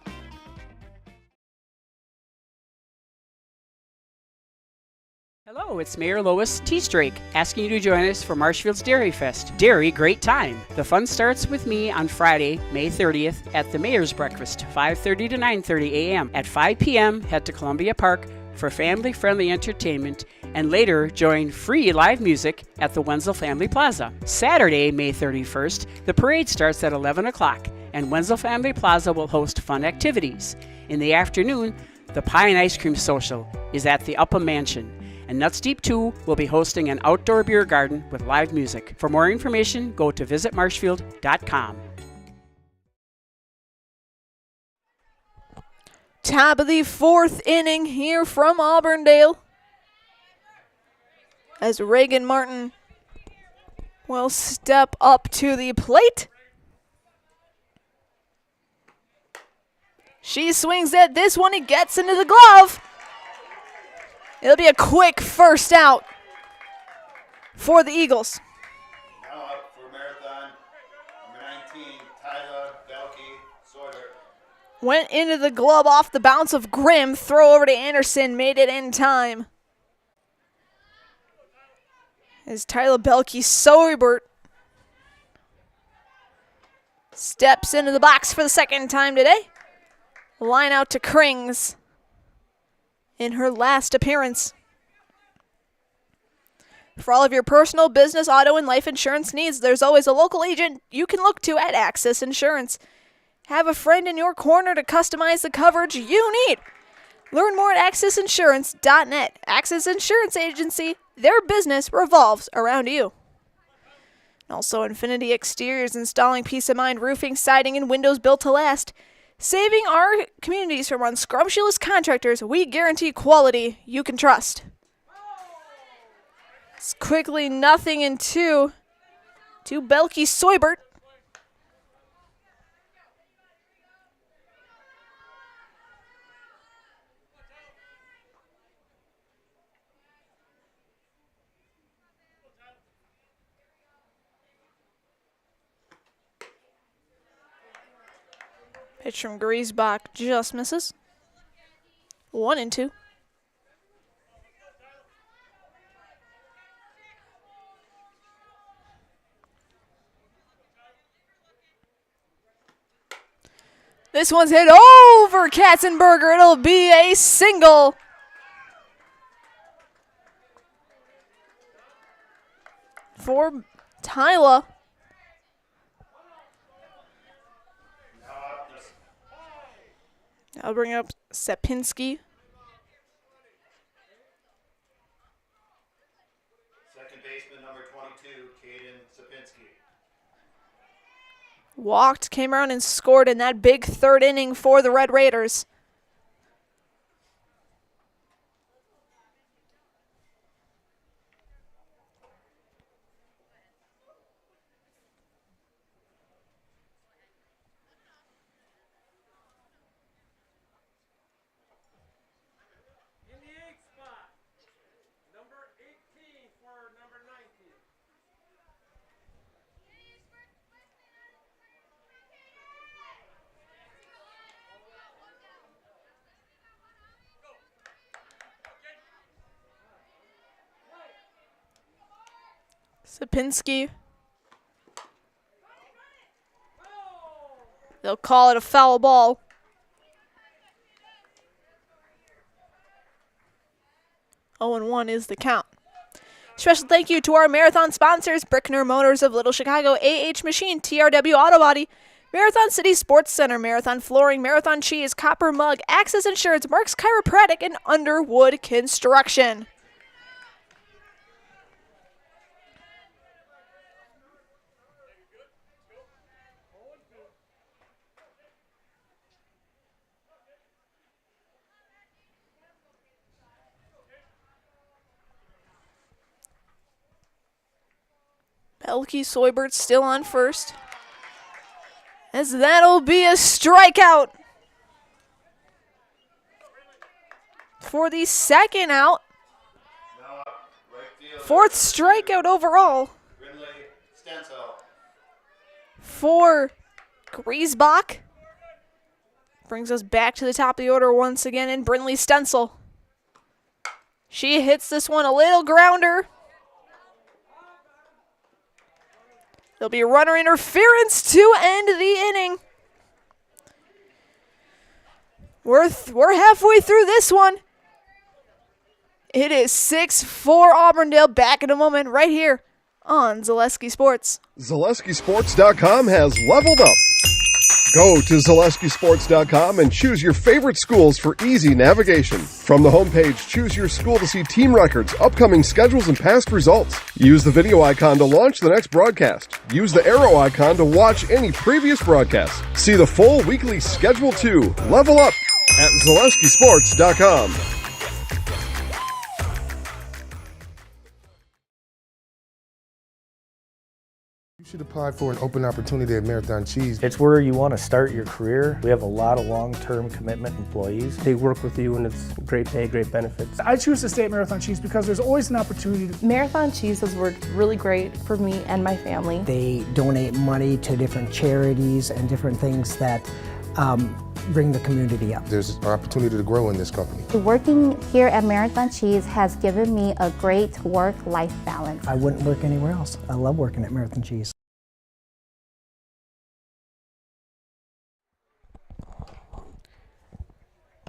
Hello, it's Mayor Lois T. Strake asking you to join us for Marshfield's Dairy Fest. Dairy, great time. The fun starts with me on Friday, May 30th at the Mayor's Breakfast, 5:30 to 9:30 a.m. At 5 p.m., head to Columbia Park for family-friendly entertainment and later join free live music at the Wenzel Family Plaza. Saturday, May 31st, the parade starts at 11 o'clock and Wenzel Family Plaza will host fun activities. In the afternoon, the Pie and Ice Cream Social is at the Upham Mansion. And Nuts Deep 2 will be hosting an outdoor beer garden with live music. For more information, go to visitmarshfield.com. Top of the 4th inning here from Auburndale. As Reagan Martin will step up to the plate. She swings at this one. It gets into the glove. It'll be a quick first out for the Eagles. Now up for Marathon, number 19, Tyler Belkey-Sorter. Went into the glove off the bounce of Grimm. Throw over to Anderson. Made it in time. As Tyler Belkey-Sobert steps into the box for the second time today. Line out to Krings in her last appearance. For all of your personal, business, auto, and life insurance needs, there's always a local agent you can look to at Access Insurance. Have a friend in your corner to customize the coverage you need. Learn more at accessinsurance.net. Access Insurance Agency, their business revolves around you. Also, Infinity Exteriors, installing peace of mind roofing, siding, and windows built to last. Saving our communities from unscrumptious contractors, we guarantee quality you can trust. It's quickly 0-2 to Belkey-Sobert. Pitch from Griesbach just misses. 1-2. This one's hit over Katzenberger. It'll be a single. For Tyla. I'll bring up Sapinski. Second baseman, number 22, Caden Sapinski. Walked, came around and scored in that big third inning for the Red Raiders. Sapinski. They'll call it a foul ball. Oh, and 1 is the count. Special thank you to our marathon sponsors, Brickner Motors of Little Chicago, AH Machine, TRW Auto Body, Marathon City Sports Center, Marathon Flooring, Marathon Cheese, Copper Mug, Access Insurance, Mark's Chiropractic, and Underwood Construction. Elke Soybert still on first. As that'll be a strikeout. For the second out. Fourth strikeout overall. For Griesbach. Brings us back to the top of the order once again in Brinley Stencil. She hits this one a little grounder. There'll be runner interference to end the inning. We're halfway through this one. It is 6-4 Auburndale. Back in a moment right here on Zaleski Sports. ZaleskiSports.com has leveled up. Go to ZaleskiSports.com and choose your favorite schools for easy navigation. From the homepage, choose your school to see team records, upcoming schedules, and past results. Use the video icon to launch the next broadcast. Use the arrow icon to watch any previous broadcasts. See the full weekly schedule too. Level up at ZaleskiSports.com. You should apply for an open opportunity at Marathon Cheese. It's where you want to start your career. We have a lot of long-term commitment employees. They work with you and it's great pay, great benefits. I choose to stay at Marathon Cheese because there's always an opportunity. Marathon Cheese has worked really great for me and my family. They donate money to different charities and different things that bring the community up. There's an opportunity to grow in this company. Working here at Marathon Cheese has given me a great work-life balance. I wouldn't work anywhere else. I love working at Marathon Cheese.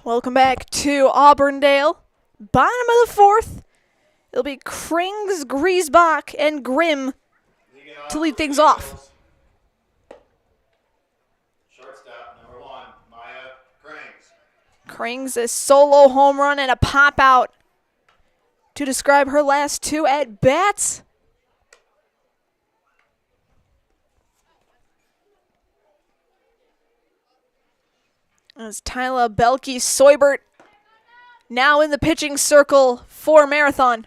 Welcome back to Auburndale. Bottom of the fourth. It'll be Krings, Griesbach, and Grimm to lead things off. Shortstop, number 1, Maya Krings. Krings a solo home run and a pop out to describe her last 2 at bats. As Tyla Belke Soybert now in the pitching circle for Marathon.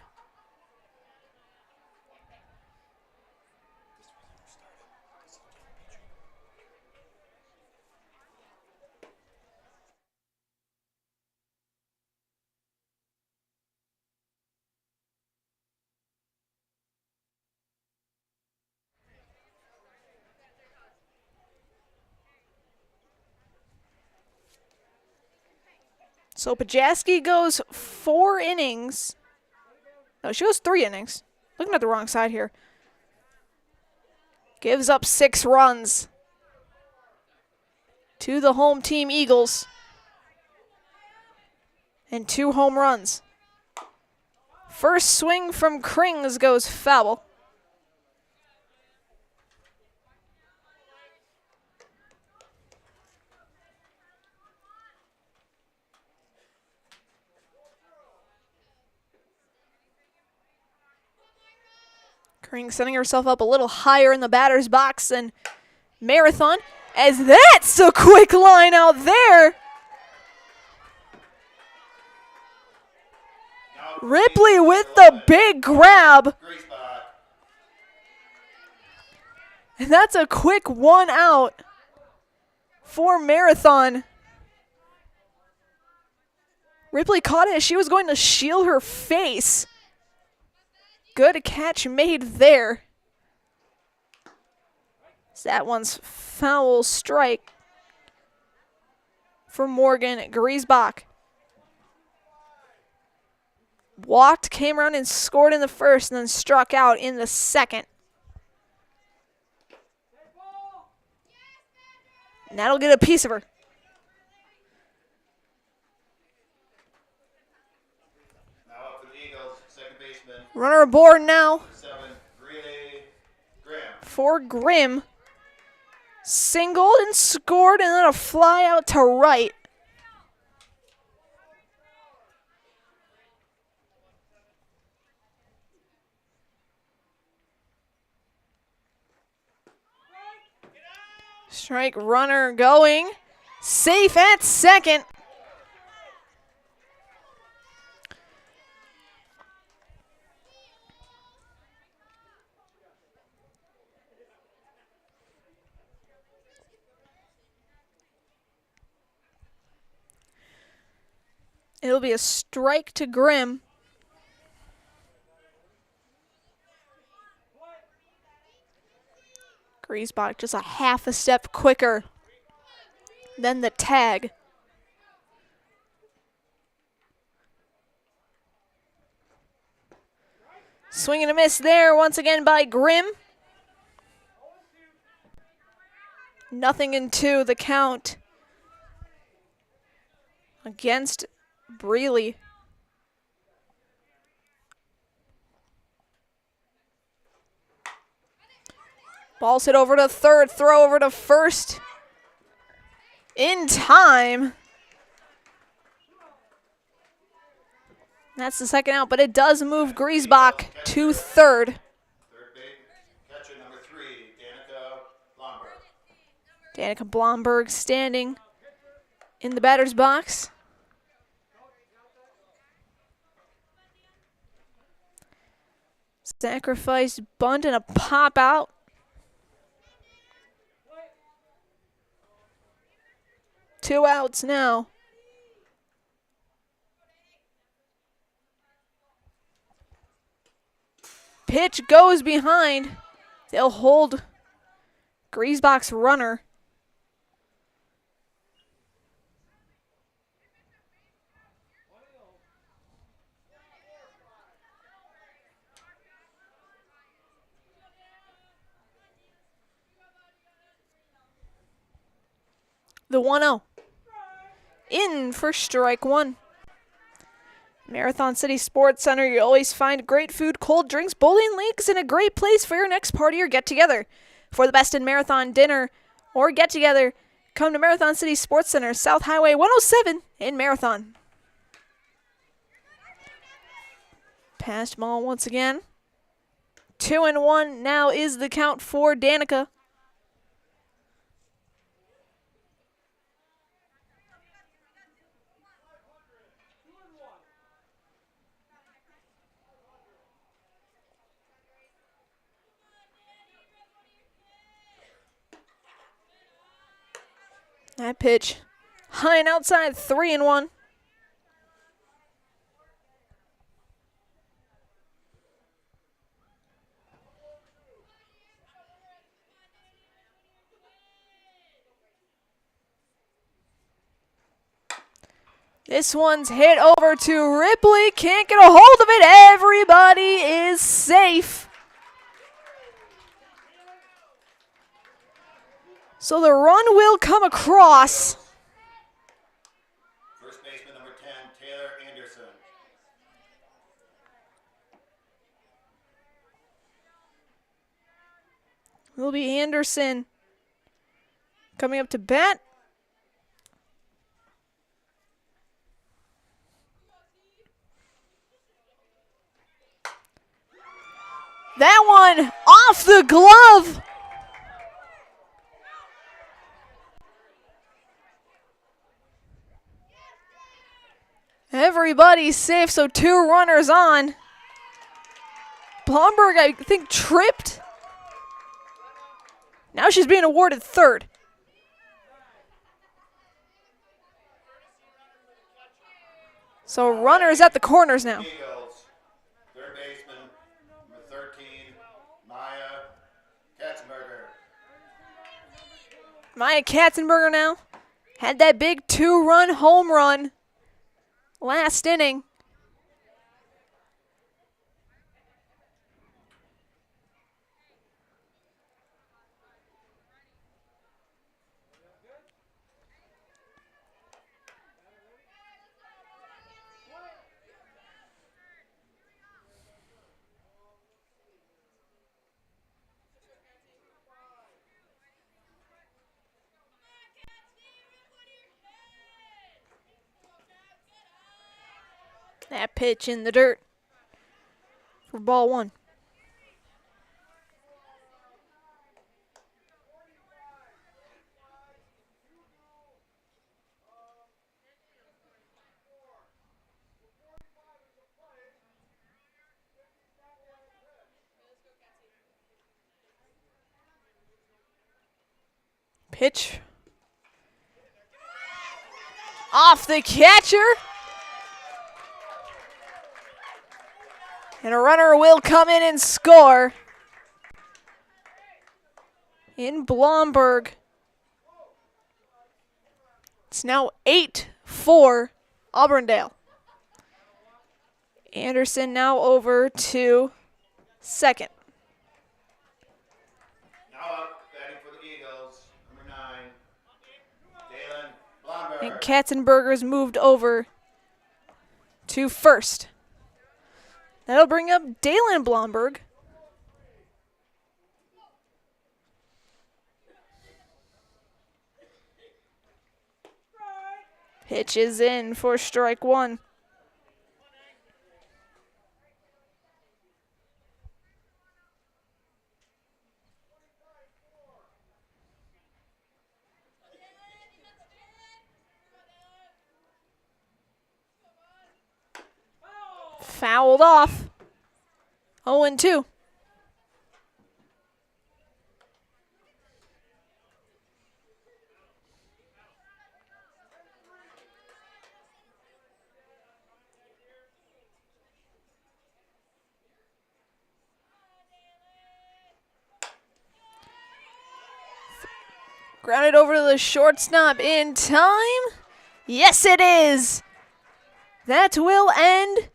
So Pajaski goes 4 innings. No, she goes 3 innings. Looking at the wrong side here. Gives up 6 runs to the home team Eagles. And 2 home runs. First swing from Krings goes foul. Krings setting herself up a little higher in the batter's box than Marathon, as that's a quick line out there. Ripley with the big grab. And that's a quick 1 out for Marathon. Ripley caught it as she was going to shield her face. Good catch made there. That one's foul strike for Morgan Griesbach. Walked, came around and scored in the first, and then struck out in the second. And that'll get a piece of her. Now up for the Eagles, second baseman. Runner aboard now 7, Grimm. for Grimm. Singled and scored, and then a fly out to right. Strike runner going. Safe at second. It'll be a strike to Grimm. Griesbach just a half a step quicker than the tag. Swing and a miss there once again by Grimm. 0-2 the count against Brealey. Ball's hit over to third, throw over to first. In time. That's the second out, but it does move Griesbach to third. Third base, catcher number 3, Danica Blomberg. Danica Blomberg standing in the batter's box. Sacrifice bunt and a pop out. Two outs now. Pitch goes behind. They'll hold Griesbach's runner. The 1-0. In for strike one. Marathon City Sports Center, you always find great food, cold drinks, bowling leagues, and a great place for your next party or get-together. For the best in marathon dinner or get-together, come to Marathon City Sports Center, South Highway 107 in Marathon. Passed ball once again. 2-1 now is the count for Danica. That pitch high and outside, 3-1. This one's hit over to Ripley. Can't get a hold of it. Everybody is safe. So the run will come across. First baseman number 10, Taylor Anderson. Will be Anderson coming up to bat. That one off the glove. Everybody's safe, so 2 runners on. Blomberg, I think, tripped. Now she's being awarded third. So runners at the corners now. Eagles, third baseman number 13, Maya Katzenberger. Maya Katzenberger now had that big 2-run home run last inning. That pitch in the dirt for ball 1. Pitch off the catcher. And a runner will come in and score in Blomberg. It's now 8-4 Auburndale. Anderson now over to second. Now up, batting for the Eagles, number 9, Dalen Blomberg. And Katzenberger's moved over to first. That'll bring up Dalen Blomberg. Pitch is in for strike 1. Fouled off. 0-2. Grounded over to the shortstop in time. Yes, it is. That will end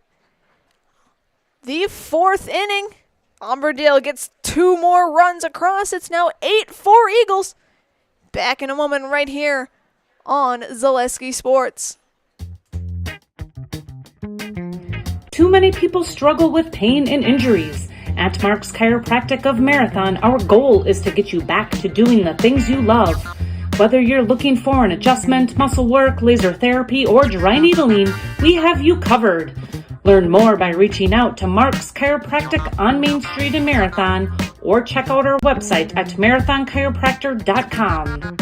the 4th inning. Auburndale gets 2 more runs across. It's now 8-4 Eagles. Back in a moment right here on Zaleski Sports. Too many people struggle with pain and injuries. At Mark's Chiropractic of Marathon, our goal is to get you back to doing the things you love. Whether you're looking for an adjustment, muscle work, laser therapy, or dry needling, we have you covered. Learn more by reaching out to Mark's Chiropractic on Main Street in Marathon or check out our website at marathonchiropractor.com.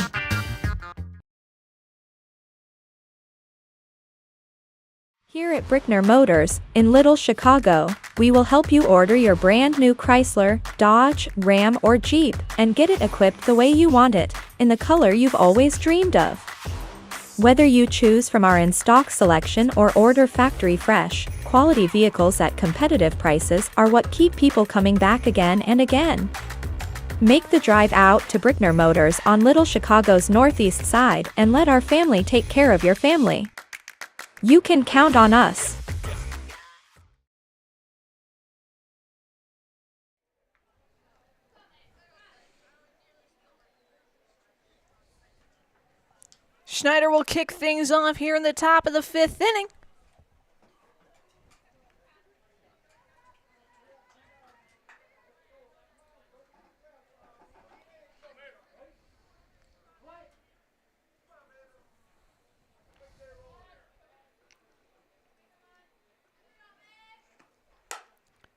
Here at Brickner Motors, in Little Chicago, we will help you order your brand new Chrysler, Dodge, Ram, or Jeep and get it equipped the way you want it, in the color you've always dreamed of. Whether you choose from our in-stock selection or order factory fresh, quality vehicles at competitive prices are what keep people coming back again and again. Make the drive out to Brickner Motors on Little Chicago's northeast side and let our family take care of your family. You can count on us. Schneider will kick things off here in the top of the 5th inning.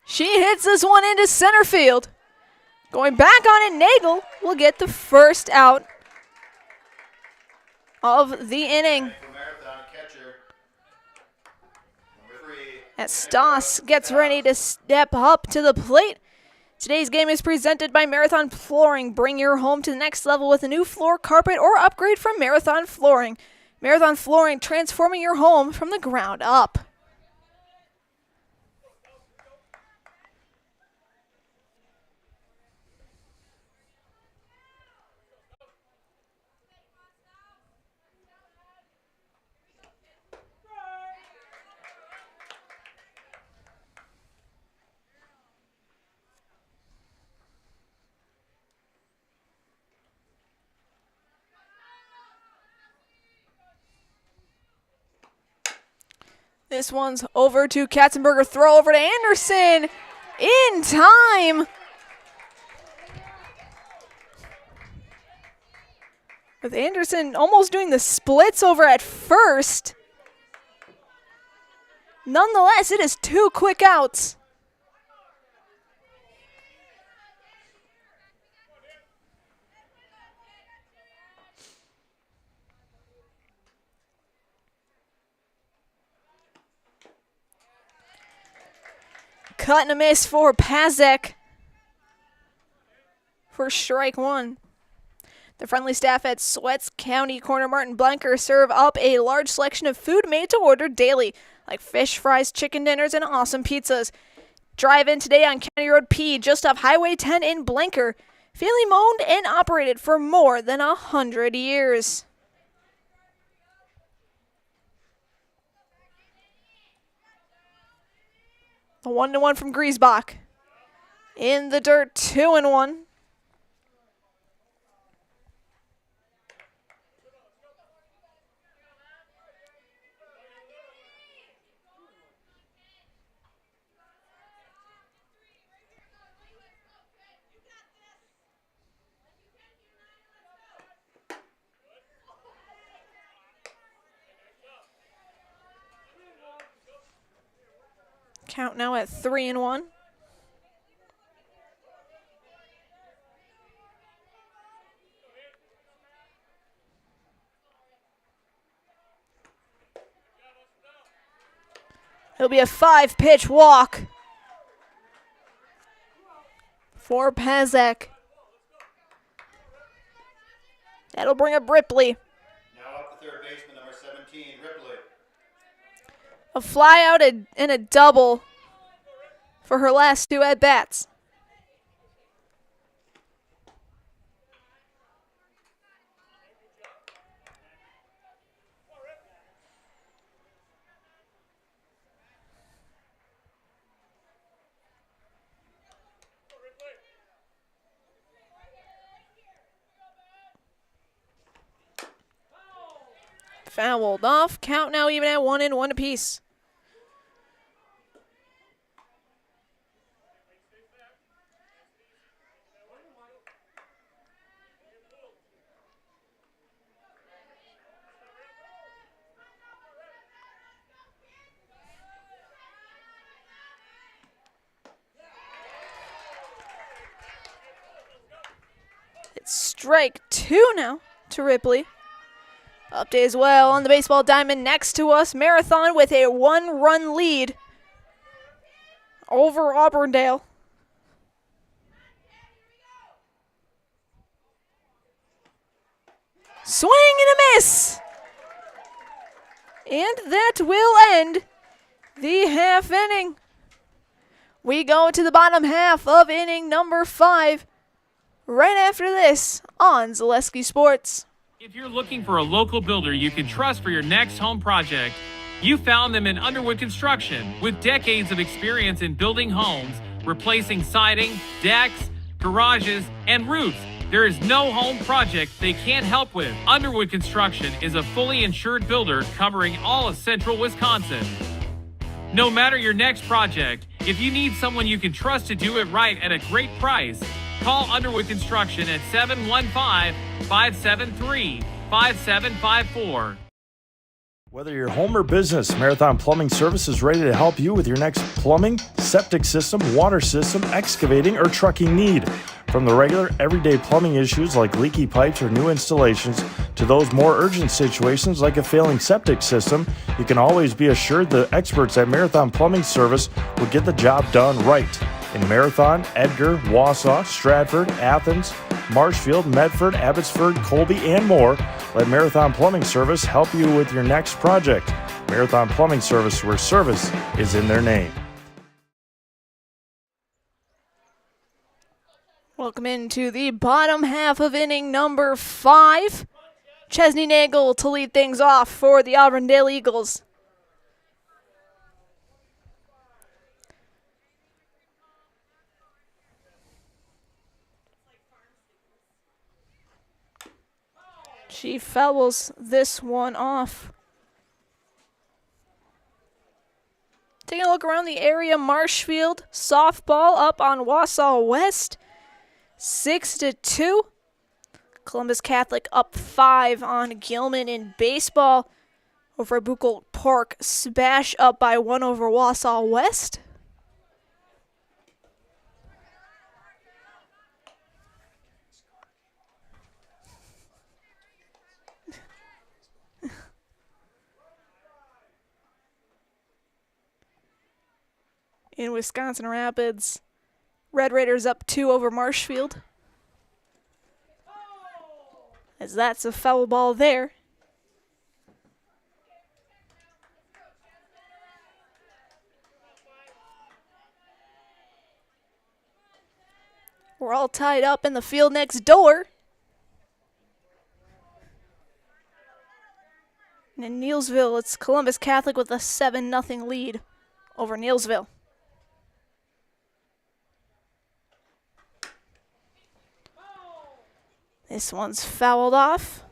She hits this one into center field. Going back on it, Nagel will get the first out of the inning. As Stoss gets ready to step up to the plate. Today's game is presented by Marathon Flooring. Bring your home to the next level with a new floor, carpet, or upgrade from Marathon Flooring. Marathon Flooring, transforming your home from the ground up. This one's over to Katzenberger. Throw over to Anderson. In time. With Anderson almost doing the splits over at first. Nonetheless, it is 2 quick outs. Cut and a miss for Pazek for strike 1. The friendly staff at Sweats County Corner Martin Blanker serve up a large selection of food made to order daily, like fish fries, chicken dinners, and awesome pizzas. Drive in today on County Road P, just off Highway 10 in Blanker. Family owned and operated for more than 100 years. A 1-1 from Griesbach. In the dirt, 2-1. Count now at 3-1. It'll be a 5-pitch walk for Pazek. That'll bring up Ripley. Now up the third baseman, number 17, Ripley. A fly out and a double for her last 2 at-bats. Fouled off. Count now even at 1-1 apiece. It's strike 2 now to Ripley. Update as well on the baseball diamond next to us. Marathon with a 1-run lead over Auburndale. Swing and a miss. And that will end the half inning. We go to the bottom half of inning number 5 right after this on Zaleski Sports. If you're looking for a local builder you can trust for your next home project, you found them in Underwood Construction. With decades of experience in building homes, replacing siding, decks, garages, and roofs, There is no home project they can't help with. Underwood Construction is a fully insured builder covering all of central Wisconsin. No matter your next project, if you need someone you can trust to do it right at a great price, call Underwood Construction at 715-573-5754. Whether you're home or business, Marathon Plumbing Service is ready to help you with your next plumbing, septic system, water system, excavating, or trucking need. From the regular, everyday plumbing issues like leaky pipes or new installations to those more urgent situations like a failing septic system, you can always be assured the experts at Marathon Plumbing Service will get the job done right. In Marathon, Edgar, Wausau, Stratford, Athens, Marshfield, Medford, Abbotsford, Colby, and more, let Marathon Plumbing Service help you with your next project. Marathon Plumbing Service, where service is in their name. Welcome into the bottom half of inning number 5. Chesney Nagel to lead things off for the Auburndale Eagles. She fouls this one off. Taking a look around the area, Marshfield softball up on Wausau West, 6-2. Columbus Catholic up 5 on Gilman in baseball. Over at Buchel Park, smash up by 1 over Wausau West. In Wisconsin Rapids, Red Raiders up 2 over Marshfield. As that's a foul ball there. We're all tied up in the field next door. And in Neilsville, it's Columbus Catholic with a 7-0 lead over Neilsville. This one's fouled off.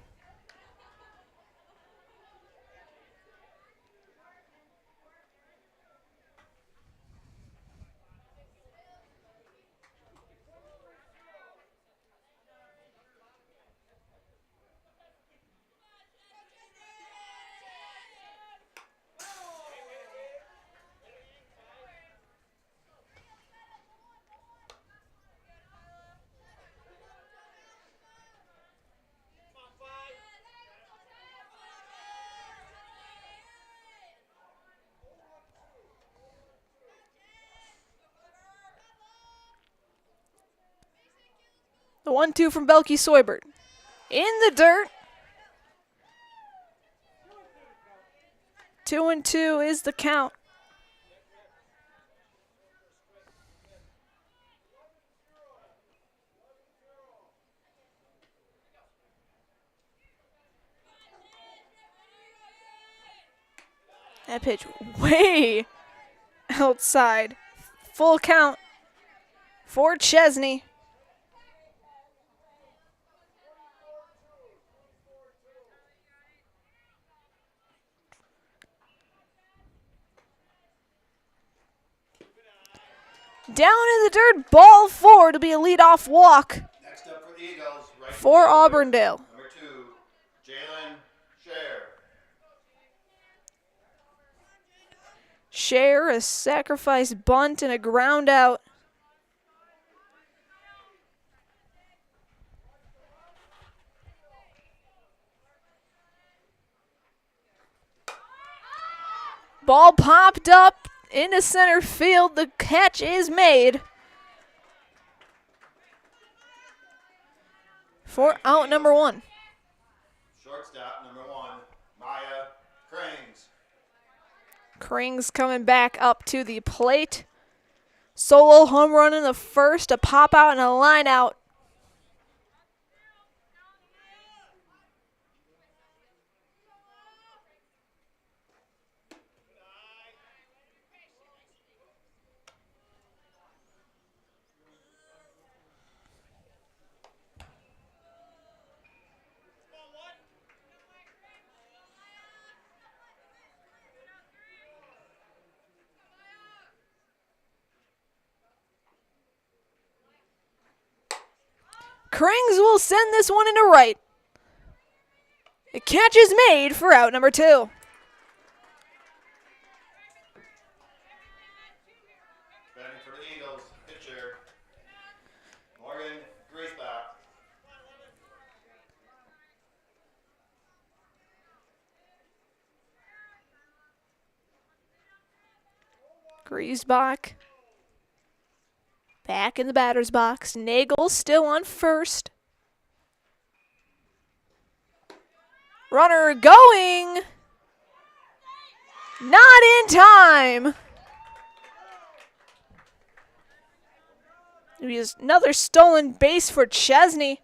The 1-2 from Belky Soibert. In the dirt. 2-2 is the count. That pitch way outside. Full count for Chesney. Down in the dirt, ball 4 to be a leadoff walk. Next up for the Eagles, right for fielder, Auburndale. Number 2, Jalen Scher. Scher, a sacrifice bunt and a ground out. Ball popped up into center field. The catch is made for out number 1. Shortstop, number 1, Maya Cranes. Krings coming back up to the plate. Solo home run in the first, a pop out and a line out. Krings will send this one into right. A catch is made for out number 2. Batting for the Eagles, pitcher, Morgan Griesbach. Griesbach back in the batter's box. Nagel still on first. Runner going. Not in time. It was another stolen base for Chesney.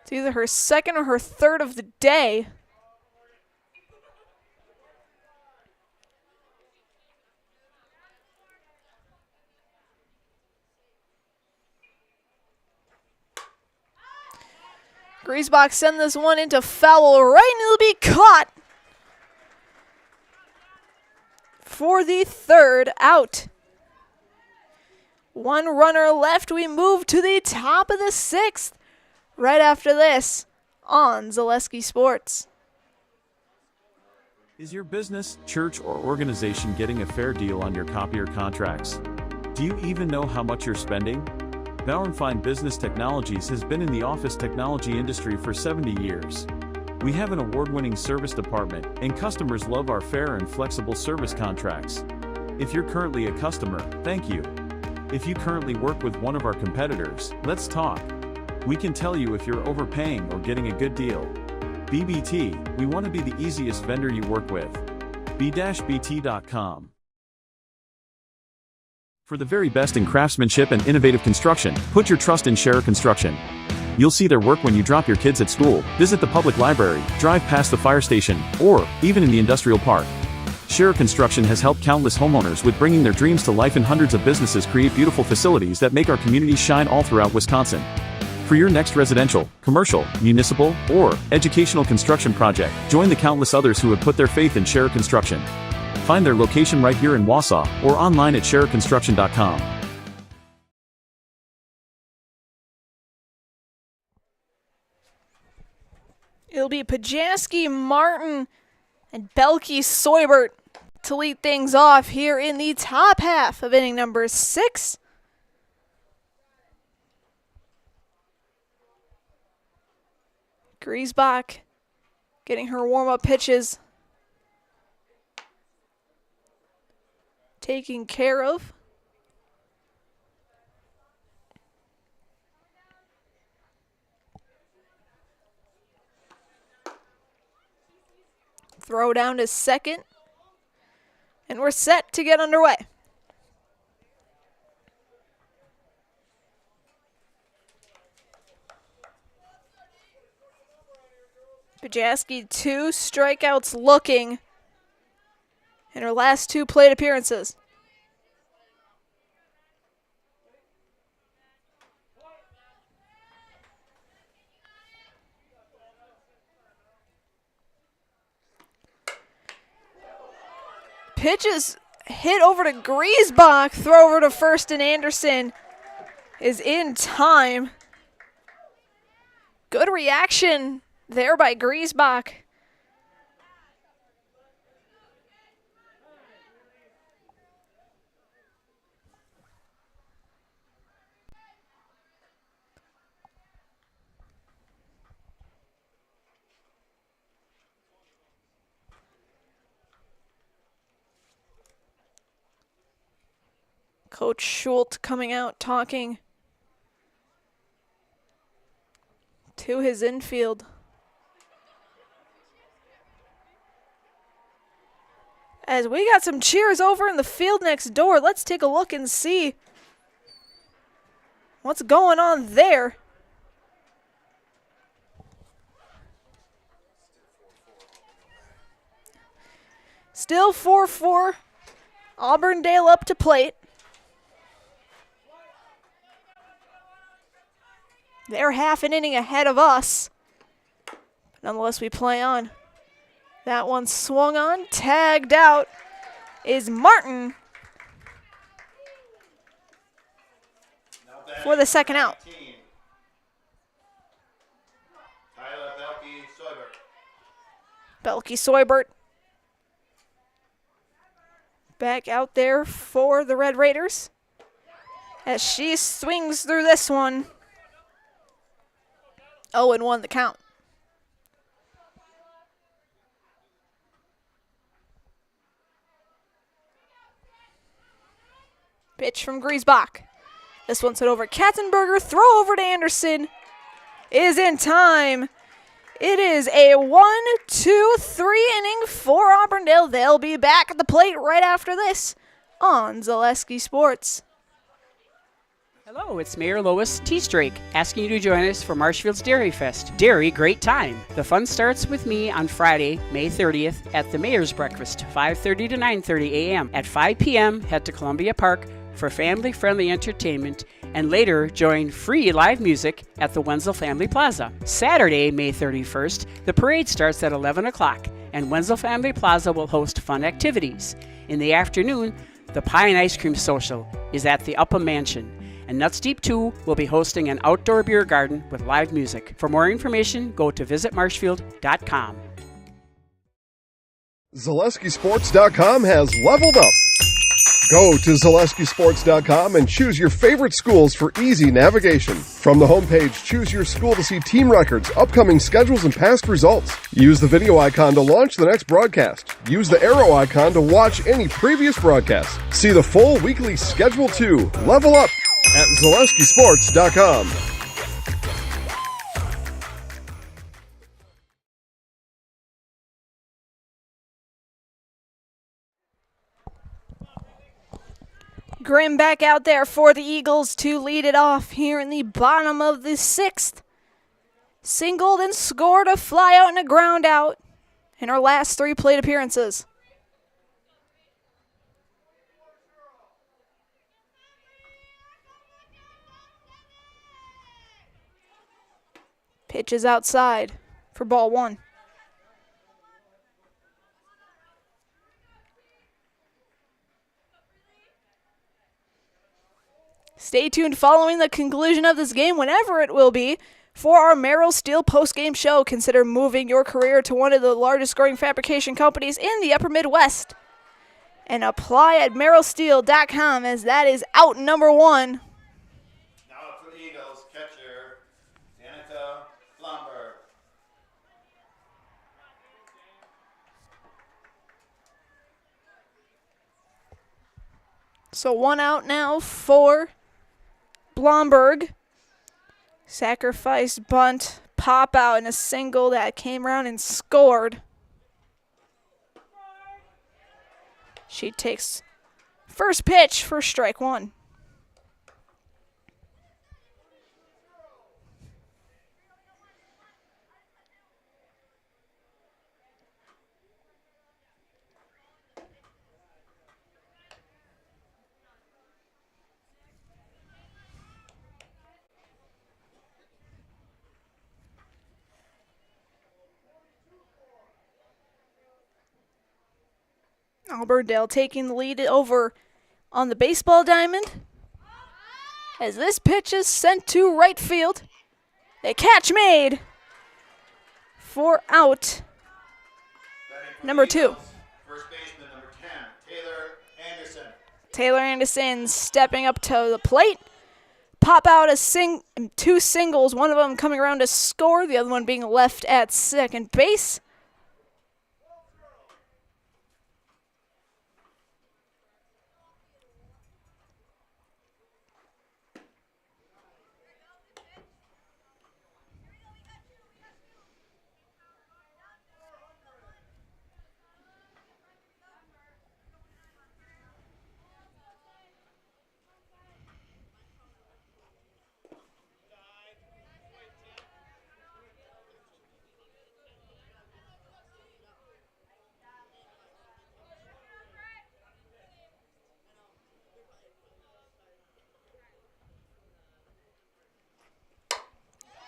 It's either her second or her third of the day. Griesbach send this one into foul right, and it'll be caught for the third out. One runner left. We move to the top of the 6th right after this on Zaleski Sports. Is your business, church, or organization getting a fair deal on your copier contracts? Do you even know how much you're spending? Bauernfein Business Technologies has been in the office technology industry for 70 years. We have an award-winning service department, and customers love our fair and flexible service contracts. If you're currently a customer, thank you. If you currently work with one of our competitors, let's talk. We can tell you if you're overpaying or getting a good deal. BBT, we want to be the easiest vendor you work with. b-bt.com. For the very best in craftsmanship and innovative construction, put your trust in Scherer Construction. You'll see their work when you drop your kids at school, visit the public library, drive past the fire station, or even in the industrial park. Scherer Construction has helped countless homeowners with bringing their dreams to life, and hundreds of businesses create beautiful facilities that make our communities shine all throughout Wisconsin. For your next residential, commercial, municipal, or educational construction project, join the countless others who have put their faith in Scherer Construction. Find their location right here in Wausau or online at schererconstruction.com. It'll be Pajaski, Martin, and Belke Soybert to lead things off here in the top half of inning number 6. Griesbach getting her warm-up pitches taken care of. Throw down to second, and we're set to get underway. Pajaski 2 strikeouts looking in her last 2 plate appearances. Pitch is hit over to Griesbach, throw over to first, and Anderson is in time. Good reaction there by Griesbach. Coach Schultz coming out talking to his infield. As we got some cheers over in the field next door, let's take a look and see what's going on there. Still 4-4. Auburndale up to plate. They're half an inning ahead of us. Nonetheless, we play on. That one swung on, tagged out is Martin. for the second out. Tyler Belke-Soybert. Belke-Soybert back out there for the Red Raiders as she swings through this one. 0-1 the count. Pitch from Griesbach. This one's hit over Katzenberger. Throw over to Anderson is in time. It is a 1-2-3 inning for Auburndale. They'll be back at the plate right after this on Zaleski Sports. Hello, it's Mayor Lois T. Strake asking you to join us for Marshfield's Dairy Fest. Dairy, great time. The fun starts with me on Friday, May 30th at the Mayor's Breakfast, 5:30 to 9:30 a.m. At 5 p.m., head to Columbia Park for family-friendly entertainment, and later join free live music at the Wenzel Family Plaza. Saturday, May 31st, the parade starts at 11 o'clock, and Wenzel Family Plaza will host fun activities. In the afternoon, the Pie and Ice Cream Social is at the Upham Mansion, and Nuts Deep 2 will be hosting an outdoor beer garden with live music. For more information, go to visitmarshfield.com. ZaleskiSports.com has leveled up. Go to ZaleskiSports.com and choose your favorite schools for easy navigation. From the homepage, choose your school to see team records, upcoming schedules, and past results. Use the video icon to launch the next broadcast. Use the arrow icon to watch any previous broadcast. See the full weekly schedule too. Level up at ZaleskiSports.com. Grimm back out there for the Eagles to lead it off here in the bottom of the sixth. Singled and scored a fly out and a ground out in her last 3 plate appearances. Pitch is outside for ball 1. Stay tuned following the conclusion of this game, whenever it will be, for our Merrill Steel postgame show. Consider moving your career to one of the largest growing fabrication companies in the upper Midwest. And apply at merrillsteel.com, as that is out number 1. Now for the Eagles, catcher, Danica Blomberg. So 1 out now for Blomberg. Sacrifice bunt, pop out, and a single that came around and scored. She takes first pitch for strike 1. Auburndale taking the lead over on the baseball diamond. As this pitch is sent to right field. A catch made for out number 2. First baseman, number 10, Taylor Anderson. Taylor Anderson stepping up to the plate. Pop out 2 singles, one of them coming around to score, the other one being left at second base.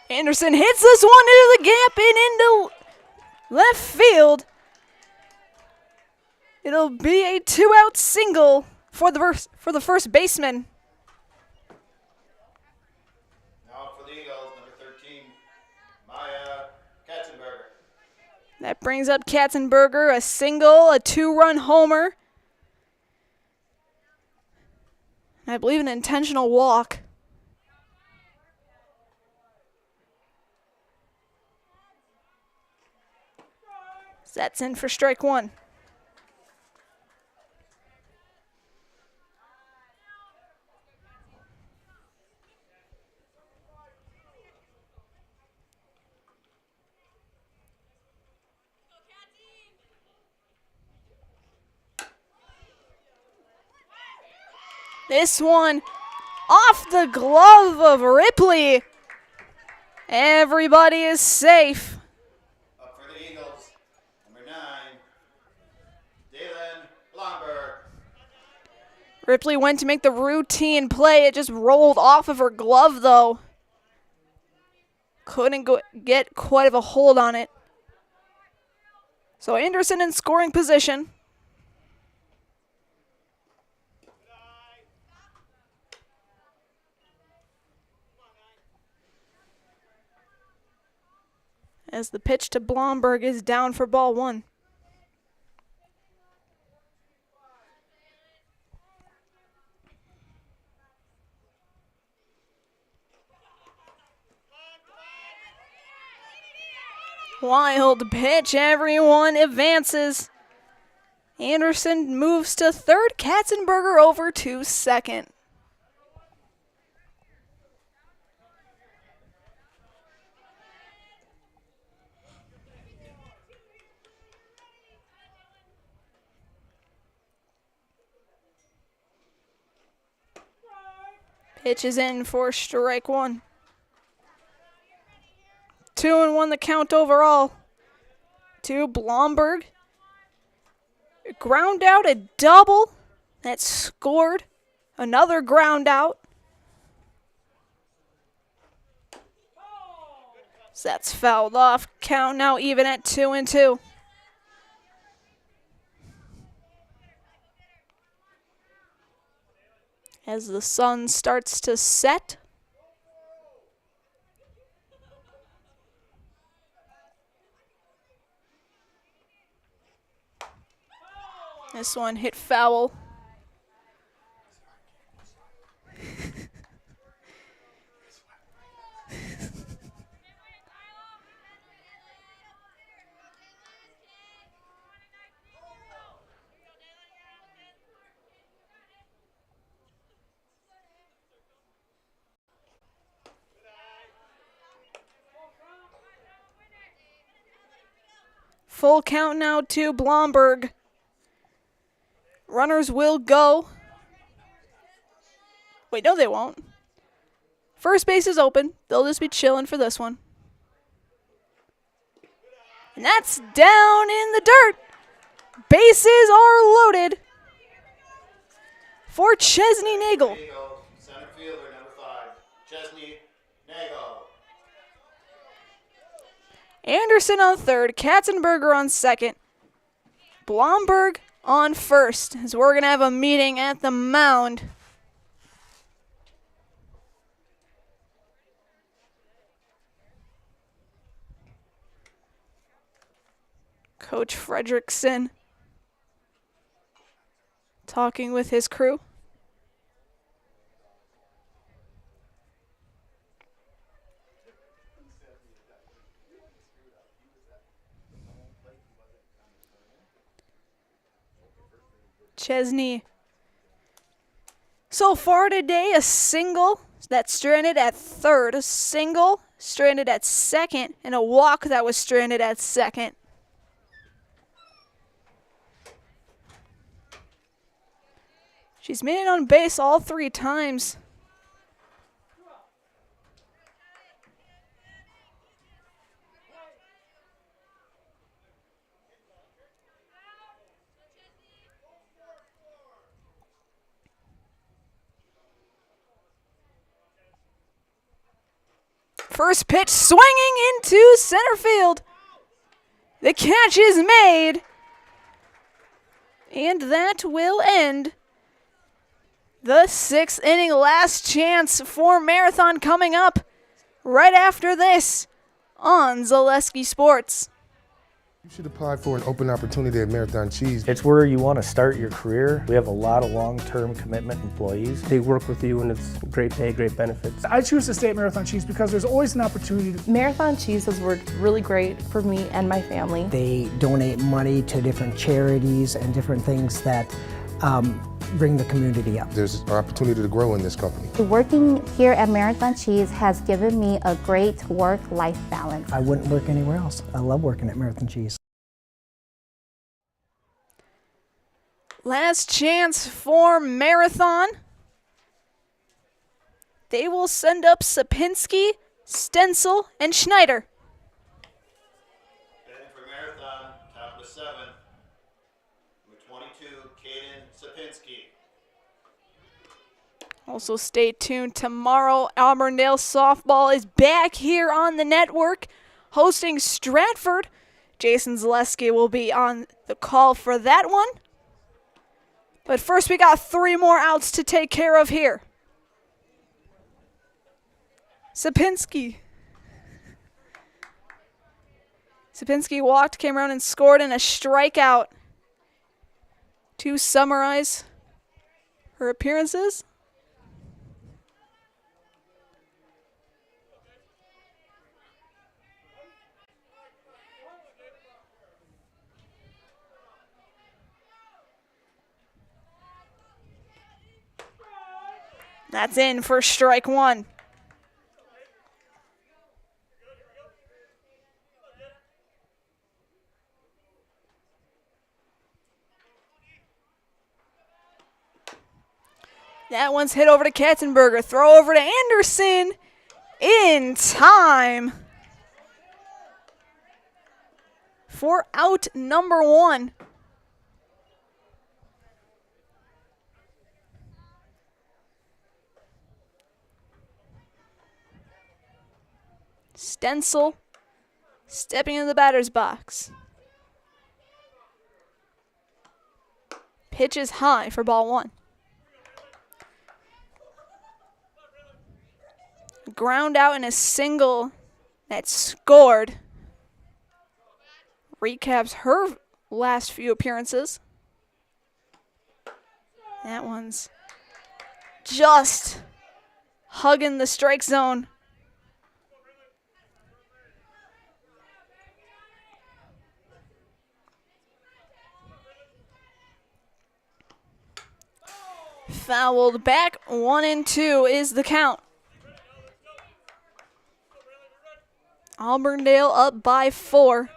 Anderson hits this one into the gap and into left field. It'll be a 2-out single for the first baseman. That brings up Katzenberger, a single, a 2-run homer. I believe an intentional walk. That's in for strike one. This one off the glove of Ripley. Everybody is safe. Up for the Eagles, number 9, Dalen Blomberg. Ripley went to make the routine play. It just rolled off of her glove, though. Couldn't get quite of a hold on it. So Anderson in scoring position. As the pitch to Blomberg is down for ball one. Wild pitch, everyone advances. Anderson moves to third, Katzenberger over to second. Pitch is in for strike one. 2-1 the count overall. To Blomberg. Ground out, a double. That scored. Another ground out. So that's fouled off. Count now even at 2-2. As the sun starts to set. This one hit foul. Full count now to Blomberg. Runners will go. Wait, no they won't. First base is open. They'll just be chilling for this one. And that's down in the dirt. Bases are loaded for Chesney Nagel. Center fielder, number 5, Chesney Nagel. Anderson on third, Katzenberger on second, Blomberg on first, as we're going to have a meeting at the mound. Coach Fredrickson talking with his crew. Chesney. So far today, a single that's stranded at third, a single stranded at second, and a walk that was stranded at second. She's made it on base all 3 times. First pitch swinging into center field. The catch is made. And that will end the 6th inning. Last chance for Marathon coming up right after this on Zaleski Sports. You should apply for an open opportunity at Marathon Cheese. It's where you want to start your career. We have a lot of long-term commitment employees. They work with you and it's great pay, great benefits. I choose to stay at Marathon Cheese because there's always an opportunity. Marathon Cheese has worked really great for me and my family. They donate money to different charities and different things that bring the community up. There's an opportunity to grow in this company. Working here at Marathon Cheese has given me a great work-life balance. I wouldn't work anywhere else. I love working at Marathon Cheese. Last chance for Marathon. They will send up Sapinski, Stencil, and Schneider. Batting for Marathon, top of the 7th. Number 22, Caden Sapinski. Also stay tuned. Tomorrow, Auburndale softball is back here on the network, hosting Stratford. Jason Zaleski will be on the call for that one. But first, we got 3 more outs to take care of here. Sapinski. Sapinski walked, came around and scored in a strikeout. To summarize her appearances. That's in for strike 1. That one's hit over to Katzenberger. Throw over to Anderson. In time. For out number 1. Stencil stepping into the batter's box. Pitch is high for ball 1. Ground out in a single that scored. Recaps her last few appearances. That one's just hugging the strike zone. Fouled back. 1-2 is the count. Auburndale up by 4.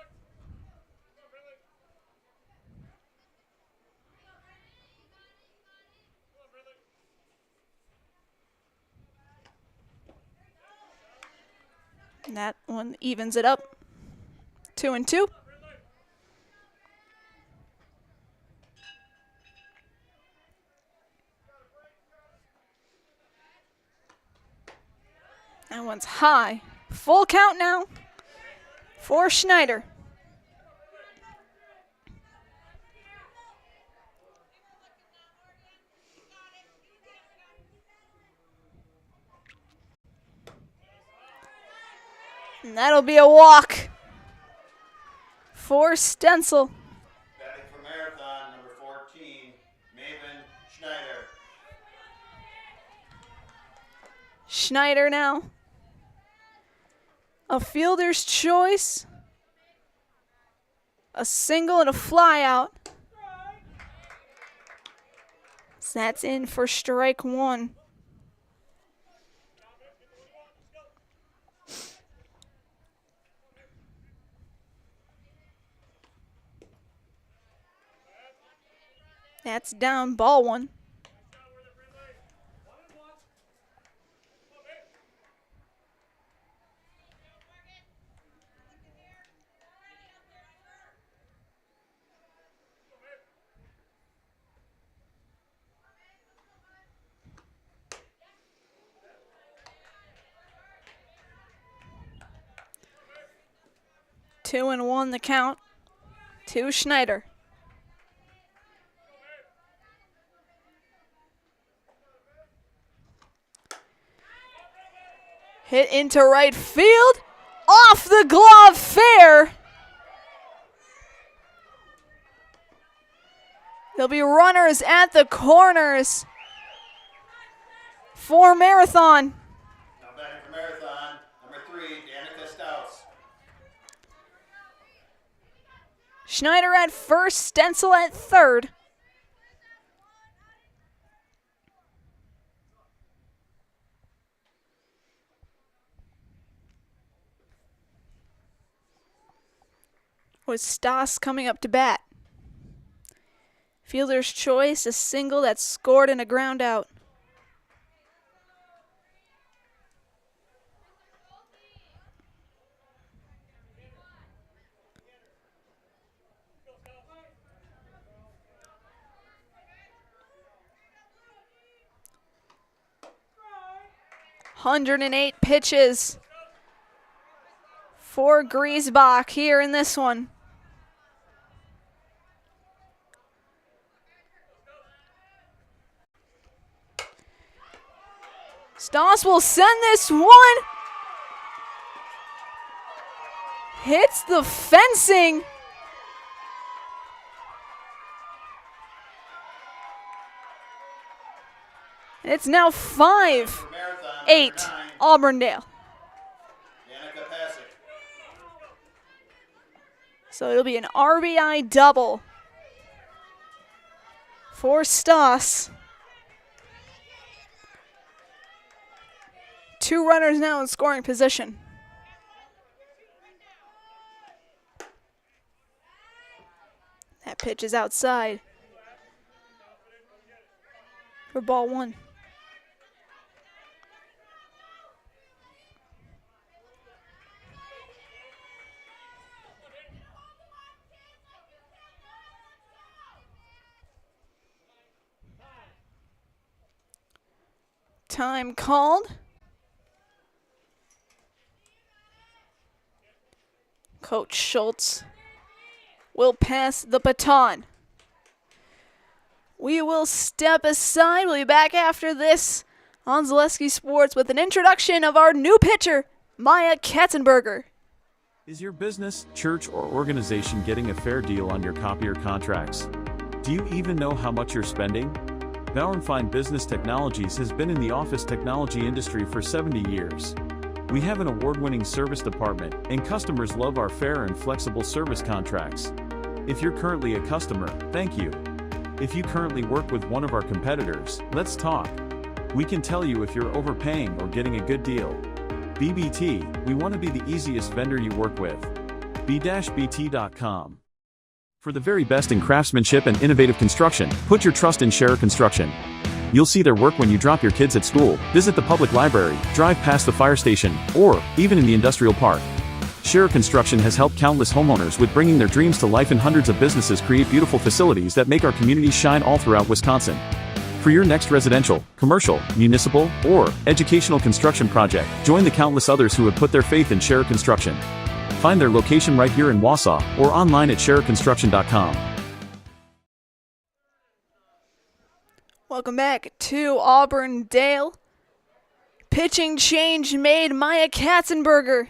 And that one evens it up. 2-2. That one's high. Full count now for Schneider. And that'll be a walk for Stencil. Batting for Marathon, number 14, Maven Schneider. Schneider now. A fielder's choice. A single and a fly out. So that's in for strike 1. That's down ball 1. Two and 1 the count to Schneider. Hit into right field. Off the glove, fair. There'll be runners at the corners for Marathon. Now batting for Marathon, number 3, Danica Stouts. Schneider at first, Stencil at third. With Stas coming up to bat. Fielder's choice, a single that's scored and a ground out. .108 pitches for Griesbach here in this one. Stas will send this one. Hits the fencing. It's now 5-8 Auburndale. So it'll be an RBI double for Stas. 2 runners now in scoring position. That pitch is outside for ball 1. Time called. Coach Schultz will pass the baton. We will step aside. We'll be back after this on Zaleski Sports with an introduction of our new pitcher, Maya Katzenberger. Is your business, church, or organization getting a fair deal on your copier contracts? Do you even know how much you're spending? Bauernfeind Business Technologies has been in the office technology industry for 70 years. We have an award-winning service department, and customers love our fair and flexible service contracts. If you're currently a customer, thank you. If you currently work with one of our competitors, let's talk. We can tell you if you're overpaying or getting a good deal. BBT, we want to be the easiest vendor you work with. b-bt.com. For the very best in craftsmanship and innovative construction, put your trust in Scherer Construction. You'll see their work when you drop your kids at school, visit the public library, drive past the fire station, or even in the industrial park. Scherer Construction has helped countless homeowners with bringing their dreams to life, and hundreds of businesses create beautiful facilities that make our communities shine all throughout Wisconsin. For your next residential, commercial, municipal, or educational construction project, join the countless others who have put their faith in Scherer Construction. Find their location right here in Wausau or online at schererconstruction.com. Welcome back to Auburndale. Pitching change made. Maya Katzenberger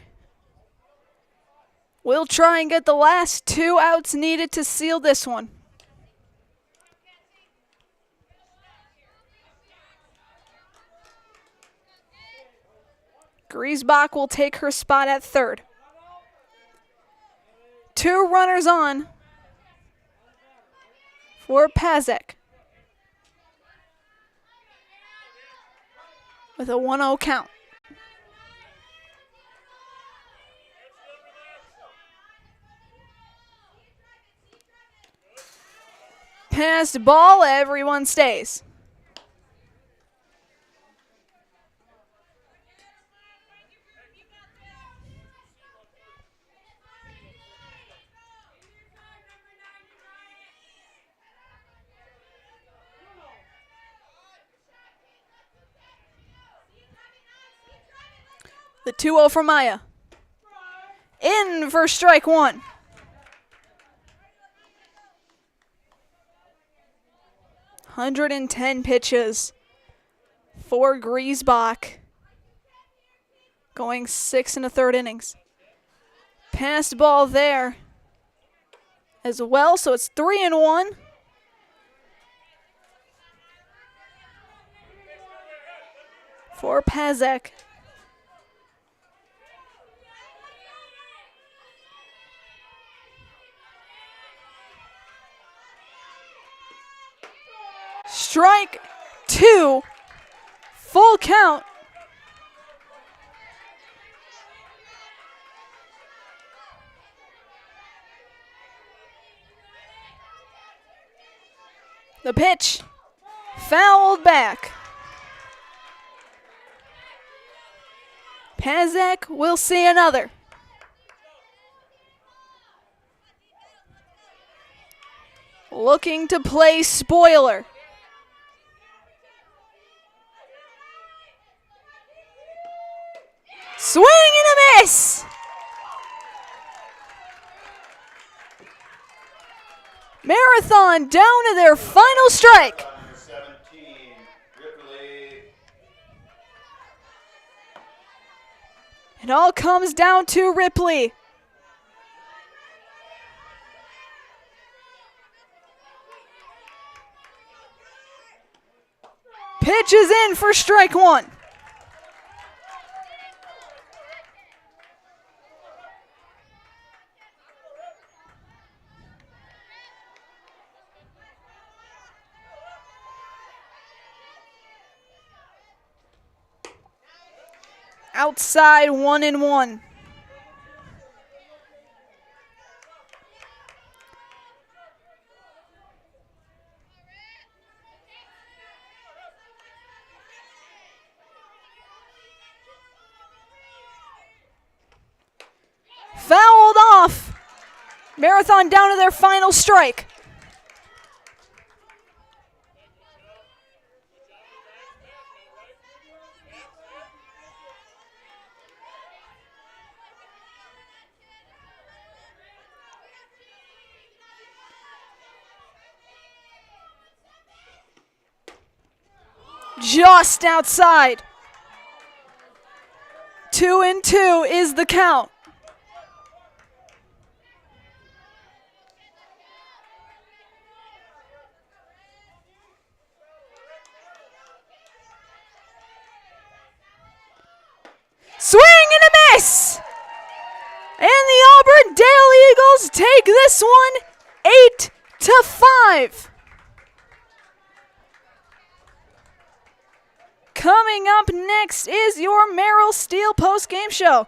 will try and get the last 2 outs needed to seal this one. Griesbach will take her spot at third. 2 runners on for Pazek with a 1-0 count. Passed ball, everyone stays. The 2-0 for Maya. In for strike 1. .110 pitches for Griesbach. Going 6 1/3 innings. Passed ball there as well, so it's 3-1. for Pazek. Strike 2, full count. The pitch, fouled back. Pazek will see another. Looking to play spoiler. Swing and a miss! Marathon down to their final strike. Number 17, Ripley. It all comes down to Ripley. Pitch is in for strike 1. Outside 1-1. Fouled off. Marathon down to their final strike. Just outside. 2-2 is the count. Swing and a miss! And the Auburndale Eagles take this one 8-5. Coming up next is your Merrill Steel post-game show.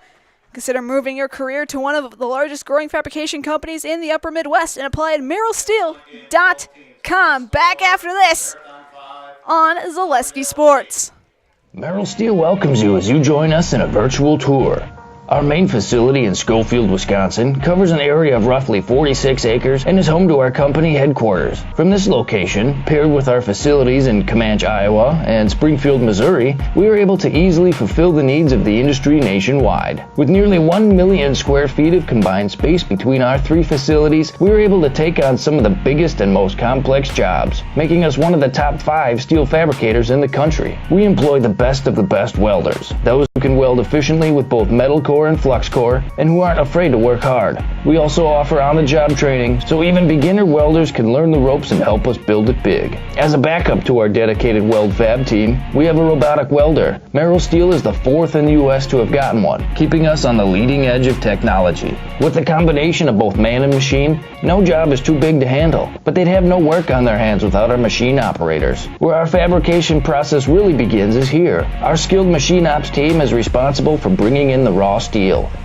Consider moving your career to one of the largest growing fabrication companies in the upper Midwest and apply at merrillsteel.com. Back after this on Zaleski Sports. Merrill Steel welcomes you as you join us in a virtual tour. Our main facility in Schofield, Wisconsin covers an area of roughly 46 acres and is home to our company headquarters. From this location, paired with our facilities in Comanche, Iowa and Springfield, Missouri, we are able to easily fulfill the needs of the industry nationwide. With nearly 1 million square feet of combined space between our 3 facilities, we are able to take on some of the biggest and most complex jobs, making us one of the top 5 steel fabricators in the country. We employ the best of the best welders, those who can weld efficiently with both metal core and flux core, and who aren't afraid to work hard. We also offer on-the-job training, so even beginner welders can learn the ropes and help us build it big. As a backup to our dedicated weld fab team, we have a robotic welder. Merrill Steel is the 4th in the U.S. to have gotten one, keeping us on the leading edge of technology. With the combination of both man and machine, no job is too big to handle, but they'd have no work on their hands without our machine operators. Where our fabrication process really begins is here. Our skilled machine ops team is responsible for bringing in the raw steel.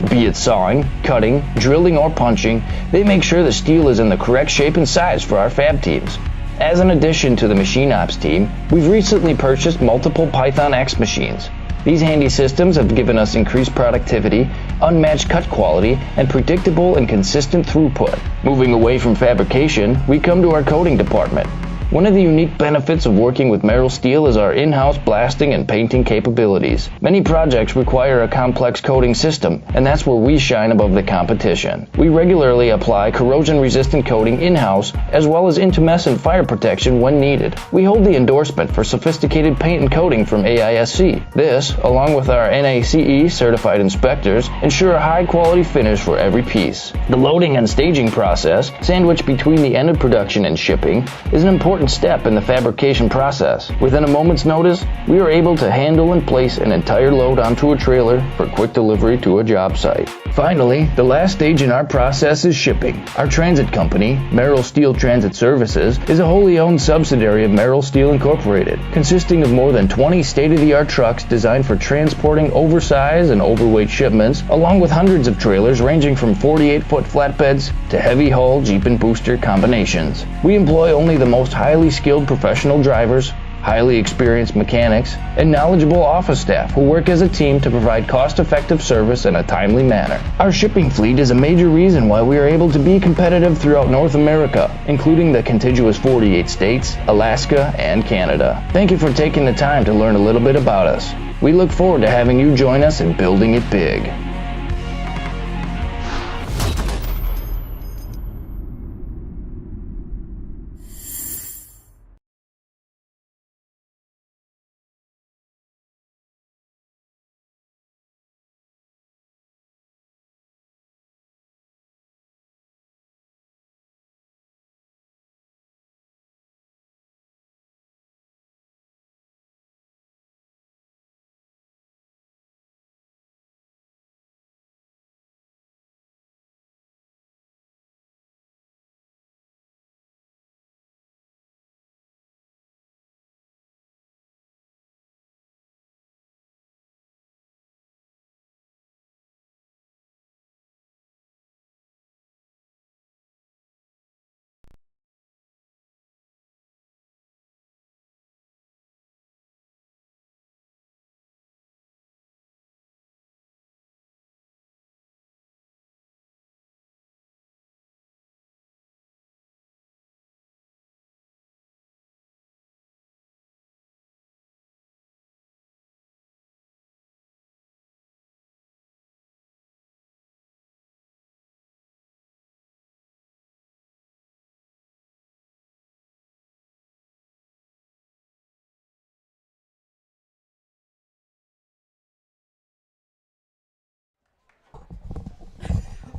Be it sawing, cutting, drilling, or punching, they make sure the steel is in the correct shape and size for our fab teams. As an addition to the machine ops team, we've recently purchased multiple Python X machines. These handy systems have given us increased productivity, unmatched cut quality, and predictable and consistent throughput. Moving away from fabrication, we come to our coating department. One of the unique benefits of working with Merrill Steel is our in-house blasting and painting capabilities. Many projects require a complex coating system, and that's where we shine above the competition. We regularly apply corrosion-resistant coating in-house, as well as intumescent fire protection when needed. We hold the endorsement for sophisticated paint and coating from AISC. This, along with our NACE certified inspectors, ensure a high-quality finish for every piece. The loading and staging process, sandwiched between the end of production and shipping, is an important important step in the fabrication process. Within a moment's notice, we are able to handle and place an entire load onto a trailer for quick delivery to a job site. Finally, the last stage in our process is shipping. Our transit company, Merrill Steel Transit Services, is a wholly owned subsidiary of Merrill Steel Incorporated, consisting of more than 20 state-of-the-art trucks designed for transporting oversized and overweight shipments, along with hundreds of trailers ranging from 48-foot flatbeds to heavy-haul Jeep and booster combinations. We employ only the most highly skilled professional drivers, highly experienced mechanics, and knowledgeable office staff who work as a team to provide cost-effective service in a timely manner. Our shipping fleet is a major reason why we are able to be competitive throughout North America, including the contiguous 48 states, Alaska, and Canada. Thank you for taking the time to learn a little bit about us. We look forward to having you join us in building it big.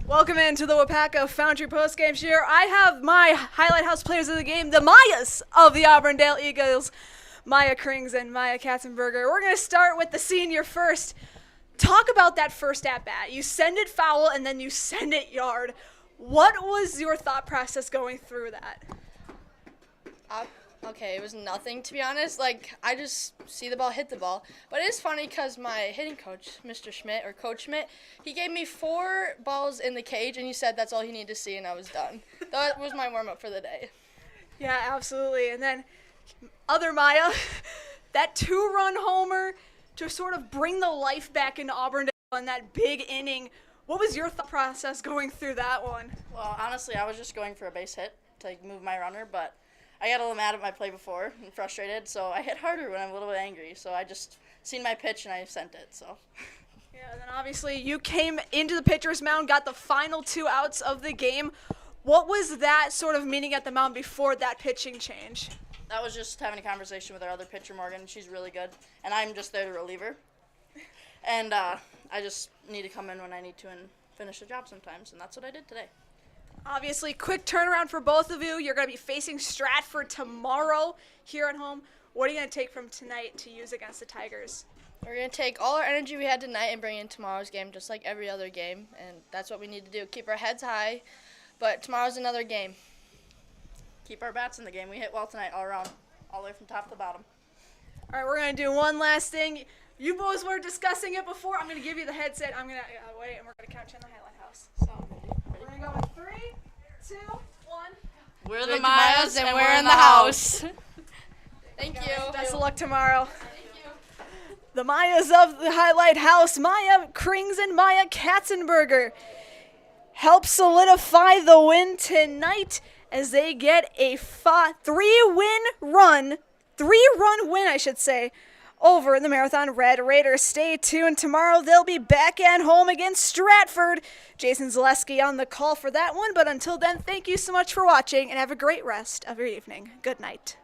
Welcome into the WIAA Foundry Postgame Cheer. I have my highlight house players of the game, the Mayas of the Auburndale Eagles, Maya Krings and Maya Katzenberger. We're going to start with the senior first. Talk about that first at-bat. You send it foul and then you send it yard. What was your thought process going through that? Okay, it was nothing, to be honest. Like, I just see the ball, hit the ball. But it is funny because my hitting coach, Mr. Schmidt, or Coach Schmidt, he gave me 4 balls in the cage, and he said that's all he needed to see, and I was done. That was my warm-up for the day. Yeah, absolutely. And then other Maya, that 2-run homer to sort of bring the life back into Auburndale in that big inning. What was your thought process going through that one? Well, honestly, I was just going for a base hit to move my runner, but I got a little mad at my play before and frustrated, so I hit harder when I'm a little bit angry. So I just seen my pitch and I sent it. So. Yeah, and then obviously you came into the pitcher's mound, got the final 2 outs of the game. What was that sort of meaning at the mound before that pitching change? That was just having a conversation with our other pitcher, Morgan. She's really good, and I'm just there to relieve her. And I just need to come in when I need to and finish the job sometimes, and that's what I did today. Obviously, quick turnaround for both of you. You're going to be facing Stratford tomorrow here at home. What are you going to take from tonight to use against the Tigers? We're going to take all our energy we had tonight and bring in tomorrow's game just like every other game, and that's what we need to do. Keep our heads high, but tomorrow's another game. Keep our bats in the game. We hit well tonight all around, all the way from top to bottom. All right, we're going to do one last thing. You boys were discussing it before. I'm going to give you the headset. I'm going to wait, and we're going to count you in the highlight house. So we're going to go with 3, 2, 1. We're the Mayas, and we're in the house. Thank you. Best of luck tomorrow. Thank you. The Mayas of the highlight house, Maya Krings and Maya Katzenberger, help solidify the win tonight as they get a 3-run win, I should say, over the Marathon Red Raiders. Stay tuned. Tomorrow they'll be back at home against Stratford. Jason Zaleski on the call for that one. But until then, thank you so much for watching and have a great rest of your evening. Good night.